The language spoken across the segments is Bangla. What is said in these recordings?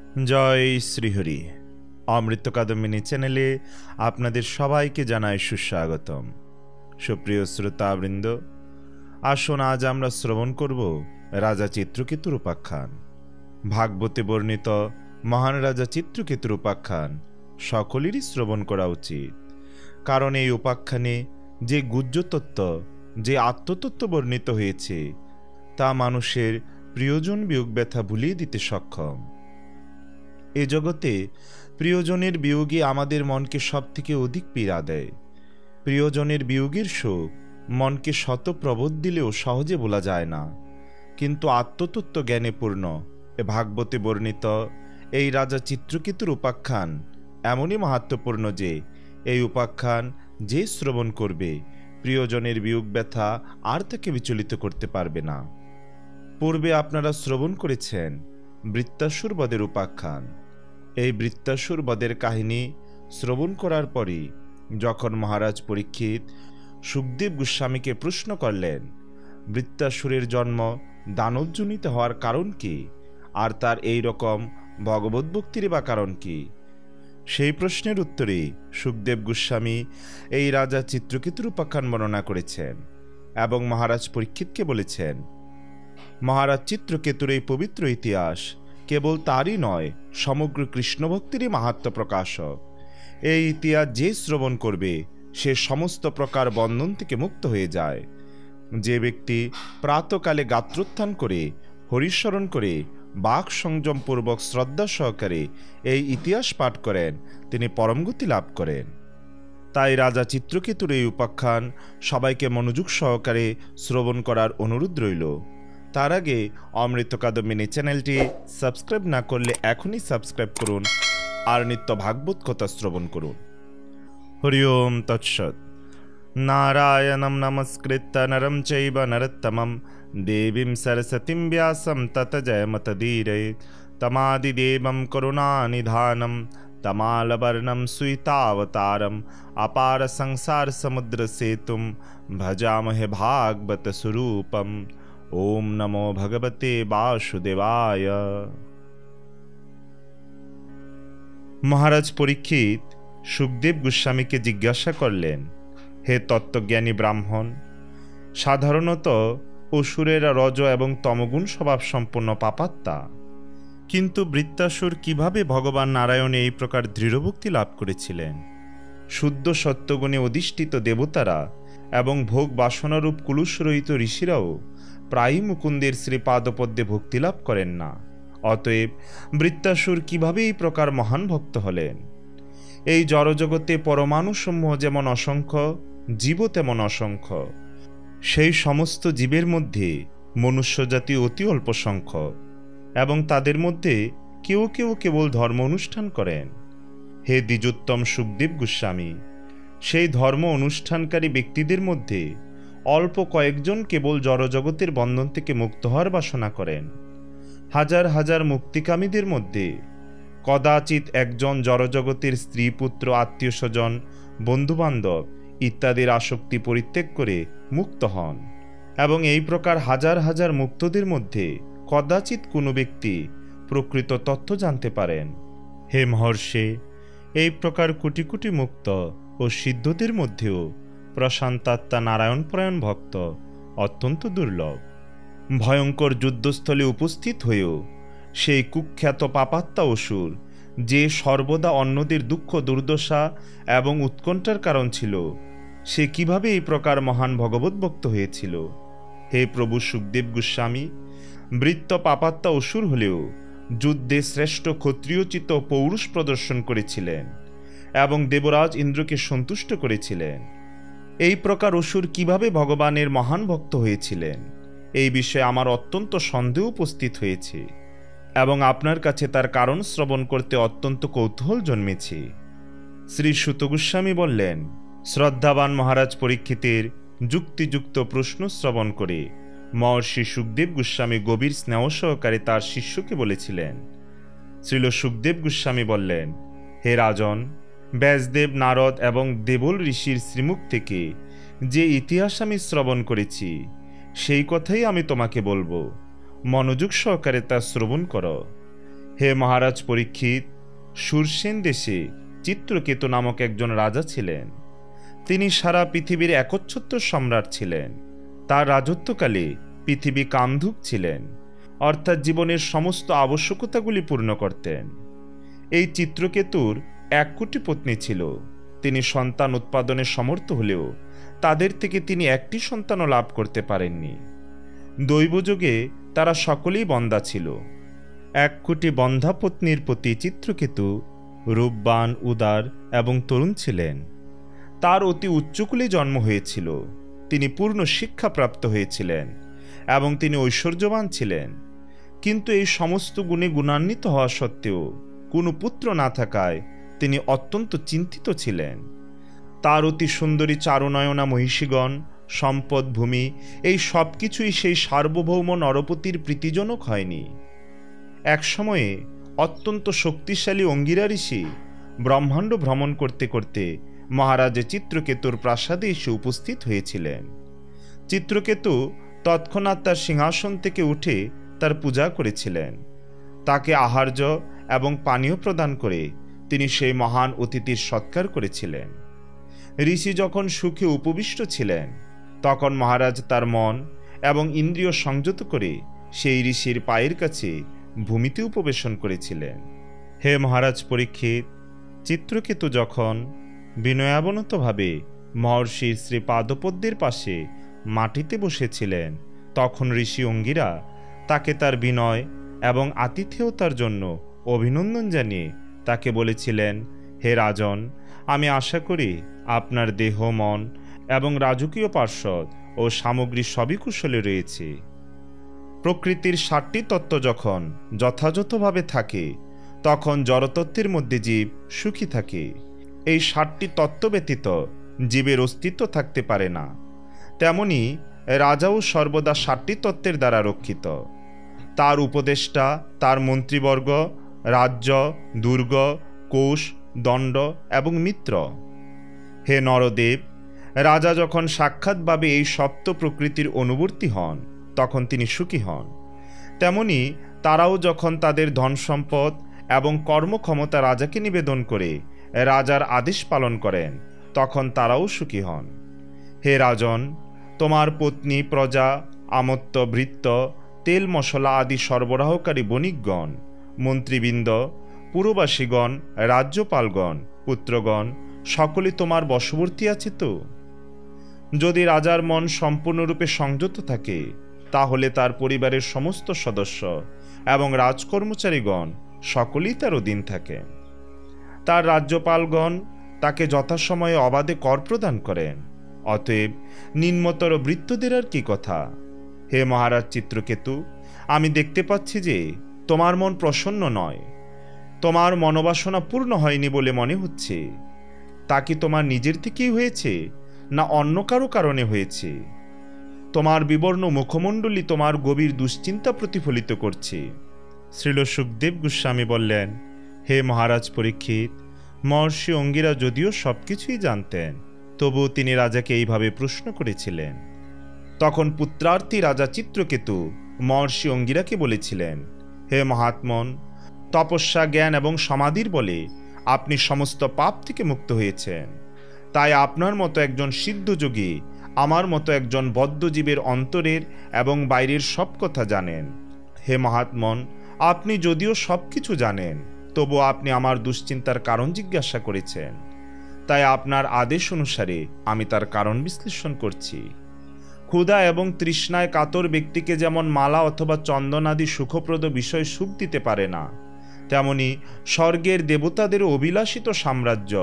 জয় শ্রীহরি। অমৃত কাদম্বিনী চ্যানেলে আপনাদের সবাইকে জানাই সুস্বাগতম। সুপ্রিয় শ্রোতাবৃন্দ, আসুন আজ আমরা শ্রবণ করব রাজা চিত্রকেতুর উপাখ্যান। ভাগবতে বর্ণিত মহান রাজা চিত্রকেতুর উপাখ্যান সকলেরই শ্রবণ করা উচিত, কারণ এই উপাখ্যানে যে গুহ্যতত্ত্ব, যে আত্মতত্ত্ব বর্ণিত হয়েছে তা মানুষের প্রিয়জন বিয়োগ ব্যথা ভুলিয়ে দিতে সক্ষম। এ জগতে প্রিয়জনের বিয়োগে আমাদের মনকে সবথেকে অধিক পীড়া দেয়। প্রিয়জনের বিয়োগের শোক মনকে শত প্রবোধ দিলেও সহজে বলা যায় না, কিন্তু আত্মতত্ত্ব জ্ঞানে পূর্ণ এ ভাগবতে বর্ণিত এই রাজা চিত্রকেতুর উপাখ্যান এমনই মাহাত্ম্যপূর্ণ যে এই উপাখ্যান যে শ্রবণ করবে প্রিয়জনের বিয়োগ ব্যথা আর তাকে বিচলিত করতে পারবে না। পূর্বে আপনারা শ্রবণ করেছেন বৃত্তাসুর বধের উপাখ্যান। এই বৃত্তাসুর বধের কাহিনী শ্রবণ করার পরই যখন মহারাজ পরীক্ষিত সুখদেব গোস্বামীকে প্রশ্ন করলেন বৃত্তাসুরের জন্ম দানবজনিত হওয়ার কারণ কি, আর তার এই রকম ভগবদ্ভক্তির বা কারণ কি, সেই প্রশ্নের উত্তরে সুখদেব গোস্বামী এই রাজা চিত্রকেতুর উপাখ্যান বর্ণনা করেছেন এবং মহারাজ পরীক্ষিতকে বলেছেন, মহারাজ চিত্রকেতুর এই পবিত্র ইতিহাস কেবল তারই নয়, সমগ্র কৃষ্ণভক্তিরই মাহাত্ম্য প্রকাশক। এই ইতিহাস যে শ্রবণ করবে সে সমস্ত প্রকার বন্ধন থেকে মুক্ত হয়ে যায়। যে ব্যক্তি প্রাতকালে গাত্রোত্থান করে হরিস্মরণ করে বাক সংযমপূর্বক শ্রদ্ধা সহকারে এই ইতিহাস পাঠ করেন তিনি পরমগতি লাভ করেন। তাই রাজা চিত্রকেতুর এই উপাখ্যান সবাইকে মনোযোগ সহকারে শ্রবণ করার অনুরোধ রইল। তার আগে অমৃত কাদম্বিনী চ্যানেলটি সাবস্ক্রাইব না করলে এখনই সাবস্ক্রাইব করুন আর নিত্য ভাগবত কথা শ্রবণ করুন। হরি ওম তৎসৎ। নারায়ণং নমস্কৃত্য নরং চৈব নরোত্তমং দেবীং সরস্বতীং ব্যাসং তত জয়মুদীরয়েৎ। তমাদিদেবং করুণানিধানং তমালবর্ণং সুইতাবতারং অপার সংসার সমুদ্র সেতুং ভজামহে ভাগবত স্বরূপম। ওম নমো ভগবতে বাসুদেবায়। মহারাজ পরীক্ষিত সুখদেব গোস্বামীকে জিজ্ঞাসা করলেন, হে তত্ত্বজ্ঞানী ব্রাহ্মণ, সাধারণত অসুরেরা রজ এবং তমগুণ স্বভাব সম্পন্ন পাপাত্মা, কিন্তু বৃত্তাসুর কিভাবে ভগবান নারায়ণে এই প্রকার দৃঢ়ভক্তি লাভ করেছিলেন? শুদ্ধ সত্যগুণে অধিষ্ঠিত দেবতারা এবং ভোগ বাসনারূপ কুলুষরহিত ঋষিরাও প্রায়ই মুকুন্দের শ্রীপাদপদ্মে ভক্তিলাভ করেন না। অতএব বৃত্তাসুর কিভাবে এই প্রকার মহান ভক্ত হলেন? এই জড়জগতে পরমাণুসমূহ যেমন অসংখ্য, জীবও তেমন অসংখ্য। সেই সমস্ত জীবের মধ্যে মনুষ্যজাতি অতি অল্প সংখ্যক এবং তাদের মধ্যে কেউ কেউ কেবল ধর্ম অনুষ্ঠান করেন। হে দ্বিজোত্তম সুখদেব গোস্বামী, সেই ধর্ম অনুষ্ঠানকারী ব্যক্তিদের মধ্যে অল্প কয়েকজন কেবল জড়জগতের বন্ধন থেকে মুক্ত হওয়ার বাসনা করেন। হাজার হাজার মুক্তিকামীদের মধ্যে কদাচিৎ একজন জড়জগতের স্ত্রী, পুত্র, আত্মীয় স্বজন, বন্ধুবান্ধব ইত্যাদির আসক্তি পরিত্যাগ করে মুক্ত হন, এবং এই প্রকার হাজার হাজার মুক্তদের মধ্যে কদাচিৎ কোনো ব্যক্তি প্রকৃত তত্ত্ব জানতে পারেন। হে মহর্ষি, এই প্রকার কোটি কোটি মুক্ত ও সিদ্ধদের মধ্যেও প্রশান্তাত্মা নারায়ণপরায়ণ ভক্ত অত্যন্ত দুর্লভ। ভয়ঙ্কর যুদ্ধস্থলে উপস্থিত হয়েও সেই কুখ্যাত পাপাত্মা অসুর, যে সর্বদা অন্যদের দুঃখ দুর্দশা এবং উৎকণ্ঠার কারণ ছিল, সে কিভাবে এই প্রকার মহান ভগবত ভক্ত হয়েছিল? হে প্রভু সুখদেব গোস্বামী, বৃত্ত পাপাত্মা অসুর হলেও যুদ্ধে শ্রেষ্ঠ ক্ষত্রিয়োচিত পৌরুষ প্রদর্শন করেছিলেন এবং দেবরাজ ইন্দ্রকে সন্তুষ্ট করেছিলেন। এই প্রকার অসুর কিভাবে ভগবানের মহান ভক্ত হয়েছিলেন এই বিষয়ে আমার অত্যন্ত সন্দেহ উপস্থিত হয়েছে এবং আপনার কাছে তার কারণ শ্রবণ করতে অত্যন্ত কৌতূহল জন্মেছে। শ্রী সুত গোস্বামী বললেন, শ্রদ্ধাবান মহারাজ পরীক্ষিতের যুক্তিযুক্ত প্রশ্ন শ্রবণ করে মহর্ষি সুখদেব গোস্বামী গভীর স্নেহ সহকারে তার শিষ্যকে বলেছিলেন। শ্রীল সুখদেব গোস্বামী বললেন, হে রাজন, ব্যাসদেব, নারদ এবং দেবল ঋষির শ্রীমুখ থেকে যে ইতিহাস আমি শ্রবণ করেছি সেই কথাই আমি তোমাকে বলবো। মনোযোগ সহকারে তা শ্রবণ করো। হে মহারাজ পরীক্ষিত, সুরসেন দেশে চিত্রকেতু নামক একজন রাজা ছিলেন। তিনি সারা পৃথিবীর একচ্ছত্র সম্রাট ছিলেন। তার রাজত্বকালে পৃথিবী কামধুক ছিলেন, অর্থাৎ জীবনের সমস্ত আবশ্যকতাগুলি পূর্ণ করতেন। এই চিত্রকেতুর 1 কোটি পত্নী ছিল। তিনি সন্তান উৎপাদনে সমর্থ হলেও তাদের থেকে তিনি একটি সন্তানও লাভ করতে পারেননি। দৈবযোগে তারা সকলেই বন্ধা ছিল। 1 কোটি বন্ধা পত্নীর প্রতি চিত্রকেতু রূপবান, উদার এবং তরুণ ছিলেন। তার অতি উচ্চকুলে জন্ম হয়েছিল। তিনি পূর্ণ শিক্ষাপ্রাপ্ত হয়েছিলেন এবং তিনি ঐশ্বর্যবান ছিলেন। কিন্তু এই সমস্ত গুণে গুণান্বিত হওয়া সত্ত্বেও কোনো পুত্র না থাকায় তিনি অত্যন্ত চিন্তিত ছিলেন। তার অতি সুন্দরী চারুনয়না মহিষীগণ, সম্পদ, ভূমি, এই সব কিছুই সেই সার্বভৌম নরপতির প্রীতিজনক হয়নি। এক সময়ে অত্যন্ত শক্তিশালী অঙ্গিরা ঋষি ব্রহ্মাণ্ড ভ্রমণ করতে করতে মহারাজ চিত্রকেতুর প্রাসাদে এসে উপস্থিত হয়েছিলেন। চিত্রকেতু তৎক্ষণাৎ তার সিংহাসন থেকে উঠে তার পূজা করেছিলেন। তাকে আহার্য এবং পানীয় প্রদান করে তিনি সেই মহান অতিথির সৎকার করেছিলেন। ঋষি যখন সুখে উপবিষ্ট ছিলেন, তখন মহারাজ তার মন এবং ইন্দ্রিয় সংযত করে সেই ঋষির পায়ের কাছে ভূমিতে উপবেশন করেছিলেন। হে মহারাজ পরীক্ষিত, চিত্রকেতু যখন বিনয়াবনতভাবে মহর্ষির শ্রী পাদপদ্মের পাশে মাটিতে বসেছিলেন, তখন ঋষি অঙ্গিরা তাকে তার বিনয় এবং আতিথেয়তার জন্য অভিনন্দন জানিয়ে তাকে বলেছিলেন, হে রাজন, আমি আশা করি আপনার দেহ, মন এবং রাজকীয় পার্ষদ ও সামগ্রী সবই কুশলে রয়েছে। প্রকৃতির 7টি তত্ত্ব যখন যথাযথভাবে থাকে, তখন জড়তত্ত্বের মধ্যে জীব সুখী থাকে। এই 7টি তত্ত্ব ব্যতীত জীবের অস্তিত্ব থাকতে পারে না। তেমনি রাজাও সর্বদা 7টি তত্ত্বের দ্বারা রক্ষিত। তার উপদেষ্টা, তার মন্ত্রীবর্গ, রাজ্য, দুর্গ, কোষ, দণ্ড এবং মিত্র। হে নরদেব, রাজা যখন সাক্ষাৎভাবে এই সপ্ত প্রকৃতির অনুবর্তী হন, তখন তিনি সুখী হন। তেমনি তারাও যখন তাদের ধন সম্পদ এবং কর্মক্ষমতা রাজাকে নিবেদন করে রাজার আদেশ পালন করেন, তখন তারাও সুখী হন। হে রাজন, তোমার পত্নী, প্রজা, আমত্ত, ভৃত্য, তেল মশলা আদি সরবরাহকারী বণিকগণ, মন্ত্রীবৃন্দ, পুরবাসীগণ, রাজ্যপালগণ, পুত্রগণ সকলে তোমার বশবর্তী আছে তো? যদি রাজার মন সম্পূর্ণরূপে সংযত থাকে, তাহলে তার পরিবারের সমস্ত সদস্য এবং রাজকর্মচারীগণ সকলেই তার অধীন থাকে। তার রাজ্যপালগণ তাকে যথাসময়ে অবাধে কর প্রদান করেন। অতএব নিম্নতর ভৃত্যদের আর কি কথা? হে মহারাজ চিত্রকেতু, আমি দেখতে পাচ্ছি যে তোমার মন প্রসন্ন নয়। তোমার মনোবাসনা পূর্ণ হয়নি বলে মনে হচ্ছে। তা কি তোমার নিজের থেকেই হয়েছে, না অন্য কারো কারণে হয়েছে? তোমার বিবর্ণ মুখমণ্ডলী তোমার গভীর দুশ্চিন্তা প্রতিফলিত করছে। শ্রীল সুখদেব গোস্বামী বললেন, হে মহারাজ পরীক্ষিত, মহর্ষি অঙ্গিরা যদিও সবকিছুই জানতেন, তবুও তিনি রাজাকে এইভাবে প্রশ্ন করেছিলেন। তখন পুত্রার্থী রাজা চিত্রকেতু মহর্ষি অঙ্গিরাকে বলেছিলেন, হে মহাত্মন, তপস্যা, জ্ঞান এবং সমাধির বলে আপনি সমস্ত পাপ থেকে মুক্ত হয়েছেন। তাই আপনার মতো একজন সিদ্ধযোগী আমার মতো একজন বদ্ধজীবের অন্তরের এবং বাইরের সব কথা জানেন। হে মহাত্মন, আপনি যদিও সব কিছু জানেন, তবু আপনি আমার দুশ্চিন্তার কারণ জিজ্ঞাসা করেছেন। তাই আপনার আদেশ অনুসারে আমি তার কারণ বিশ্লেষণ করছি। ক্ষুধা এবং তৃষ্ণায় কাতর ব্যক্তিকে যেমন মালা অথবা চন্দন আদি সুখপ্রদ বিষয় সুখ দিতে পারে না, তেমনি স্বর্গের দেবতাদেরও অভিলাষিত সাম্রাজ্য,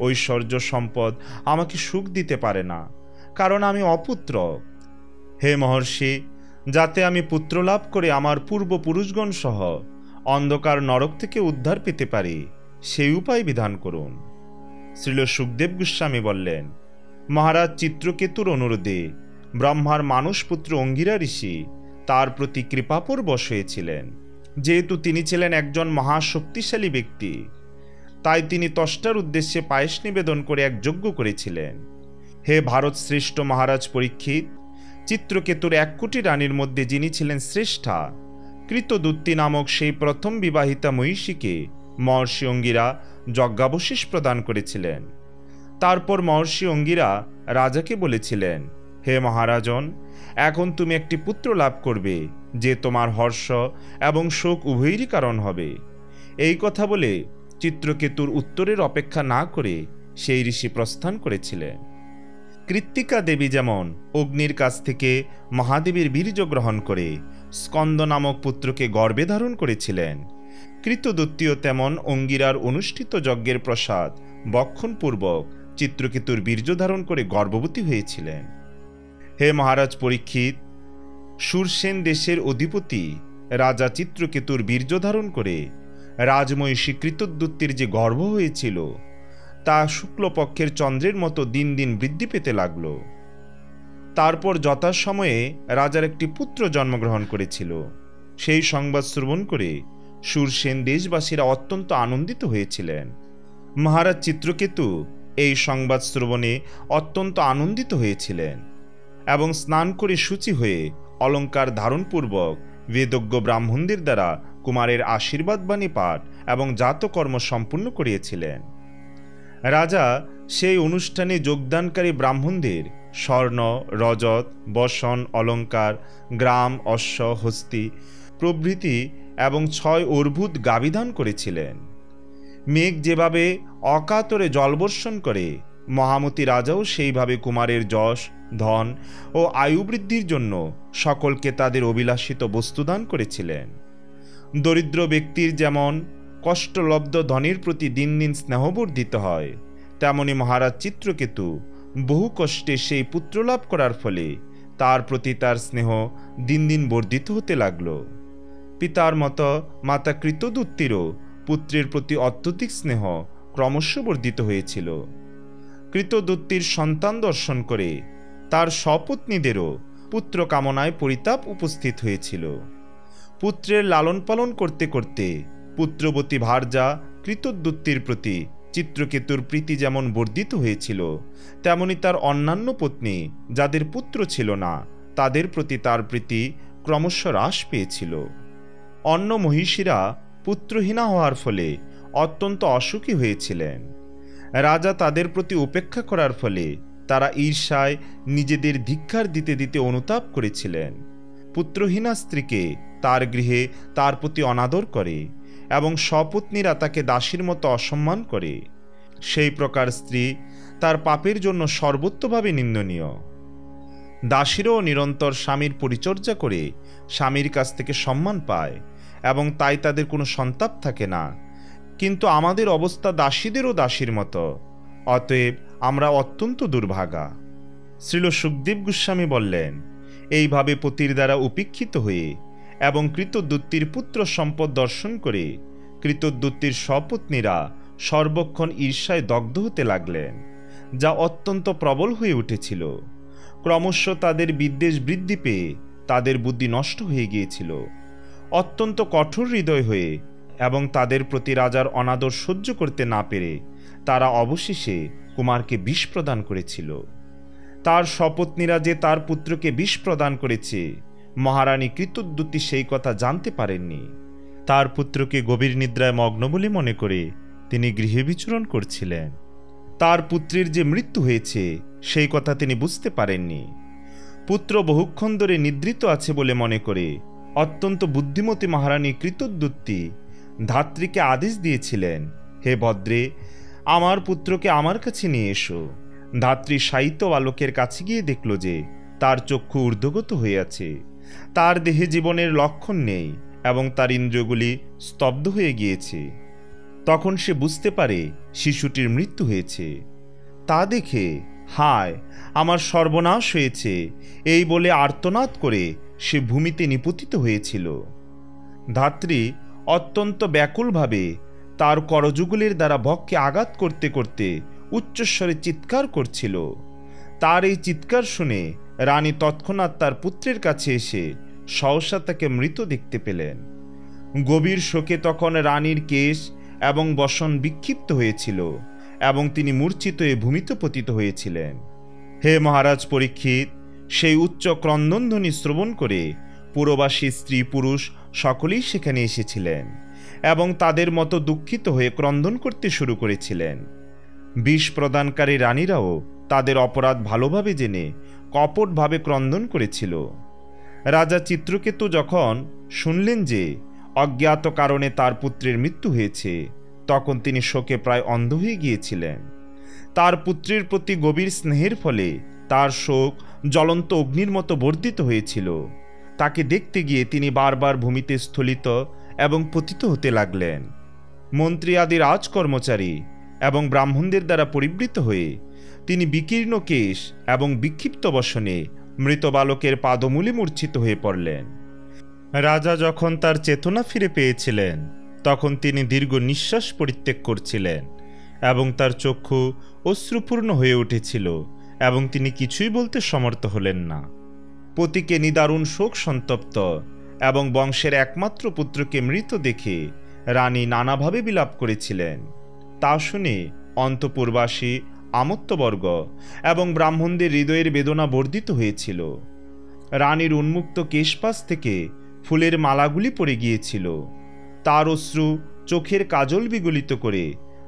ঐশ্বর্য, সম্পদ আমাকে সুখ দিতে পারে না, কারণ আমি অপুত্র। হে মহর্ষি, যাতে আমি পুত্রলাভ করে আমার পূর্বপুরুষগণ সহ অন্ধকার নরক থেকে উদ্ধার পেতে পারি, সেই উপায় বিধান করুন। শ্রীল সুখদেব গোস্বামী বললেন, মহারাজ চিত্রকেতুর অনুরোধে ব্রহ্মার মানসপুত্র অঙ্গিরা ঋষি তার প্রতি কৃপাপরবশ হয়েছিলেন। যেহেতু তিনি ছিলেন একজন মহাশক্তিশালী ব্যক্তি, তাই তিনি ত্বষ্টার উদ্দেশ্যে পায়েস নিবেদন করে এক যজ্ঞ করেছিলেন। হে ভারত শ্রেষ্ঠ মহারাজ পরীক্ষিত, চিত্রকেতুর 1 কোটি রানীর মধ্যে যিনি ছিলেন শ্রেষ্ঠা, কৃতদূত্তি নামক সেই প্রথম বিবাহিতা মহিষীকে মহর্ষি অঙ্গিরা যজ্ঞাবশেষ প্রদান করেছিলেন। তারপর মহর্ষি অঙ্গিরা রাজাকে বলেছিলেন, হে মহারাজন, এখন তুমি একটি পুত্র লাভ করবে যে তোমার হর্ষ এবং শোক উভয়েরই কারণ হবে। এই কথা বলে চিত্রকেতুর উত্তরের অপেক্ষা না করে সেই ঋষি প্রস্থান করেছিলেন। কৃত্তিকা দেবী যেমন অগ্নির কাছ থেকে মহাদেবীর বীর্য গ্রহণ করে স্কন্দ নামক পুত্রকে গর্ভে ধারণ করেছিলেন, কৃতদূত্তিও তেমন অঙ্গিরার অনুষ্ঠিত যজ্ঞের প্রসাদ বক্ষণপূর্বক চিত্রকেতুর বীর্য ধারণ করে গর্ভবতী হয়েছিলেন। হে মহারাজ পরীক্ষিত, শূরসেন দেশের অধিপতি রাজা চিত্রকেতুর বীর্য ধারণ করে রাজমহিষী কৃতদূত্তির যে গর্ভ হয়েছিল তা শুক্লপক্ষের চন্দ্রের মতো দিন দিন বৃদ্ধি পেতে লাগল। তারপর যথাসময়ে রাজার একটি পুত্র জন্মগ্রহণ করেছিল। সেই সংবাদ শ্রবণ করে শূরসেন দেশবাসীরা অত্যন্ত আনন্দিত হয়েছিলেন। মহারাজ চিত্রকেতু এই সংবাদ শ্রবণে অত্যন্ত আনন্দিত হয়েছিলেন এবং স্নান করে শুচি হয়ে অলঙ্কার ধারণপূর্বক বেদজ্ঞ ব্রাহ্মণদের দ্বারা কুমারের আশীর্বাদ বাণী পাঠ এবং জাতকর্ম সম্পূর্ণ করিয়েছিলেন। রাজা সেই অনুষ্ঠানে যোগদানকারী ব্রাহ্মণদের স্বর্ণ, রজত, বসন, অলঙ্কার, গ্রাম, অশ্ব, হস্তি প্রভৃতি এবং 6 অর্ভুত গাবিদান করেছিলেন। মেঘ যেভাবে অকাতরে জলবর্ষণ করে মহামতি রাজাও সেইভাবে কুমারের যশ, ধন ও আয়ু বৃদ্ধির জন্য সকলকে তাদের অভিলাষিত বস্তুদান করেছিলেন। দরিদ্র ব্যক্তির যেমন কষ্টলব্ধ ধনের প্রতি দিন দিন স্নেহবর্ধিত হয়, তেমনি মহারাজ চিত্রকেতু বহু কষ্টে সেই পুত্রলাভ করার ফলে তার প্রতি তার স্নেহ দিন দিন বর্ধিত হতে লাগল। পিতার মতো মাতা কৃতদূত্তিরও পুত্রের প্রতি অত্যধিক স্নেহ ক্রমশ বর্ধিত হয়েছিল। কৃতদূত্তির সন্তান দর্শন করে তার সপত্নীদেরও পুত্র কামনায় পরিতাপ উপস্থিত হয়েছিল। পুত্রের লালন পালন করতে করতে পুত্রবতী ভার্যা কৃতদূত্তির প্রতি চিত্রকেতুর প্রীতি যেমন বর্ধিত হয়েছিল, তেমনি তার অন্যান্য পত্নী যাদের পুত্র ছিল না তাদের প্রতি তার প্রীতি ক্রমশ হ্রাস পেয়েছিল। অন্য মহিষীরা পুত্রহীনা হওয়ার ফলে অত্যন্ত অসুখী হয়েছিলেন। রাজা তাদের প্রতি উপেক্ষা করার ফলে তারা ঈর্ষায় নিজেদের ধিক্কার দিতে দিতে অনুতাপ করেছিলেন। পুত্রহীনা স্ত্রীকে তার গৃহে তার প্রতি অনাদর করে এবং সপত্নীরা তাকে দাসীর মতো অসম্মান করে। সেই প্রকার স্ত্রী তার পাপের জন্য সর্বোচ্চভাবে নিন্দনীয়। দাসীরও নিরন্তর স্বামীর পরিচর্যা করে স্বামীর কাছ থেকে সম্মান পায় এবং তাই তাদের কোনো সন্তাপ থাকে না, কিন্তু আমাদের অবস্থা দাসীদেরও দাসীর মতো, অতএব আমরা অত্যন্ত দুর্ভাগা। শ্রীল সুখদেব গোস্বামী বললেন, এইভাবে পতির দ্বারা উপেক্ষিত হয়ে এবং কৃতদূত্তির পুত্র সম্পদ দর্শন করে কৃতদূত্তির সপত্নীরা সর্বক্ষণ ঈর্ষায় দগ্ধ হতে লাগলেন, যা অত্যন্ত প্রবল হয়ে উঠেছিল। ক্রমশ তাদের বিদ্বেষ বৃদ্ধি পেয়ে তাদের বুদ্ধি নষ্ট হয়ে গিয়েছিল। অত্যন্ত কঠোর হৃদয় হয়ে এবং তাদের প্রতি রাজার অনাদর সহ্য করতে না পেরে তারা অবশেষে কুমারকে বিষ প্রদান করেছিল। তার সপত্নীরা যে তার পুত্রকে বিষ প্রদান করেছে, মহারানী কৃতদূত্তি সেই কথা জানতে পারেননি। তার পুত্রকে গভীর নিদ্রায় মগ্ন বলে মনে করে তিনি গৃহে বিচরণ করছিলেন। তার পুত্রের যে মৃত্যু হয়েছে সেই কথা তিনি বুঝতে পারেননি। পুত্র বহুক্ষণ ধরে নিদ্রিত আছে বলে মনে করে অত্যন্ত বুদ্ধিমতী মহারানী কৃতদূত্তি ধাত্রীকে আদেশ দিয়েছিলেন, হে ভদ্রে, আমার পুত্রকে আমার কাছে নিয়ে এসো। ধাত্রী সাহিত্য বালকের কাছে গিয়ে দেখল যে তার চক্ষু ঊর্ধ্বগত হয়ে আছে, তার দেহে জীবনের লক্ষণ নেই এবং তার ইন্দ্রিয়গুলি স্তব্ধ হয়ে গিয়েছে। তখন সে বুঝতে পারে শিশুটির মৃত্যু হয়েছে। তা দেখে, হায়, আমার সর্বনাশ হয়েছে, এই বলে আর্তনাদ করে সে ভূমিতে নিপতিত হয়েছিল। ধাত্রী অত্যন্ত ব্যাকুলভাবে তার করযুগলের দ্বারা বক্ষে আঘাত করতে করতে উচ্চস্বরে চিৎকার করছিল। তার এই চিৎকার শুনে রানী তৎক্ষণাৎ তার পুত্রের কাছে এসে সহসা তাকে মৃত দেখতে পেলেন। গভীর শোকে তখন রানীর কেশ এবং বসন বিক্ষিপ্ত হয়েছিল এবং তিনি মূর্ছিত হয়ে ভূমিতে পতিত হয়েছিলেন। হে মহারাজ পরীক্ষিত, সেই উচ্চ ক্রন্দনধ্বনি শ্রবণ করে পুরবাসী স্ত্রী পুরুষ সকলেই সেখানে এসেছিলেন এবং তাদের মতো দুঃখিত হয়ে ক্রন্দন করতে শুরু করেছিলেন। বিষ প্রদানকারী রানীরাও তাদের অপরাধ ভালোভাবে জেনে কপটভাবে ক্রন্দন করেছিল। রাজা চিত্রকেতু যখন শুনলেন যে অজ্ঞাত কারণে তার পুত্রের মৃত্যু হয়েছে, তখন তিনি শোকে প্রায় অন্ধ হয়ে গিয়েছিলেন। তার পুত্রের প্রতি গভীর স্নেহের ফলে তার শোক জ্বলন্ত অগ্নির মতো বর্ধিত হয়েছিল। তাকে দেখতে গিয়ে তিনি বারবার ভূমিতে স্থলিত এবং পতিত হতে লাগলেন। মন্ত্রী আদি রাজকর্মচারী এবং ব্রাহ্মণদের দ্বারা পরিবৃত হয়ে তিনি বিকীর্ণ কেশ এবং বিক্ষিপ্ত বসনে মৃত বালকের পাদমূলে মূর্ছিত হয়ে পড়লেন। রাজা যখন তার চেতনা ফিরে পেয়েছিলেন, তখন তিনি দীর্ঘ নিঃশ্বাস পরিত্যাগ করছিলেন এবং তার চক্ষু অশ্রুপূর্ণ হয়ে উঠেছিল এবং তিনি কিছুই বলতে সমর্থ হলেন না। পতিকে নিদারুণ শোক সন্তপ্ত এবং বংশের একমাত্র পুত্রকে মৃত দেখে রানী নানাভাবে বিলাপ করেছিলেন। তা শুনে অন্তঃপুরবাসী আমত্তবর্গ এবং ব্রাহ্মণদের হৃদয়ের বেদনা বর্ধিত হয়েছিল। রানীর উন্মুক্ত কেশপাশ থেকে ফুলের মালাগুলি পড়ে গিয়েছিল। তার অশ্রু চোখের কাজল বিগলিত করে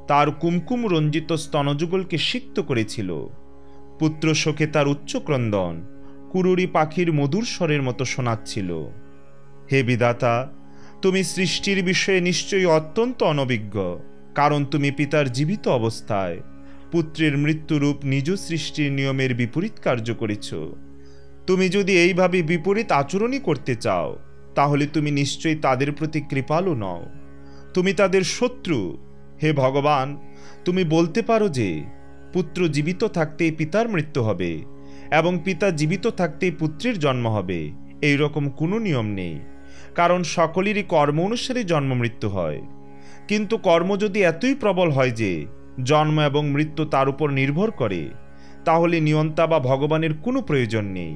তার কুমকুম রঞ্জিত স্তনযুগলকে সিক্ত করেছিল। পুত্র শোকে তার উচ্চ ক্রন্দন কুরুরি পাখির মধুর স্বরের মতো শোনাচ্ছিল। হে বিধাতা, তুমি সৃষ্টির বিষয়ে নিশ্চয়ই অত্যন্ত অনভিজ্ঞ, কারণ তুমি পিতার জীবিত অবস্থায় পুত্রের মৃত্যুরূপ নিজ সৃষ্টির নিয়মের বিপরীত কার্য করেছ। তুমি যদি এইভাবে বিপরীত আচরণই করতে চাও, তাহলে তুমি নিশ্চয়ই তাদের প্রতি কৃপালু নও, তুমি তাদের শত্রু। হে ভগবান, তুমি বলতে পারো যে পুত্র জীবিত থাকতেই পিতার মৃত্যু হবে এবং পিতা জীবিত থাকতেই পুত্রের জন্ম হবে। এই রকম কোনো নিয়ম নেই, কারণ সকলেরই কর্ম অনুসারে জন্ম মৃত্যু হয়। কিন্তু কর্ম যদি এতই প্রবল হয় যে জন্ম এবং মৃত্যু তার উপর নির্ভর করে, তাহলে নিয়ন্তা বা ভগবানের কোনো প্রয়োজন নেই।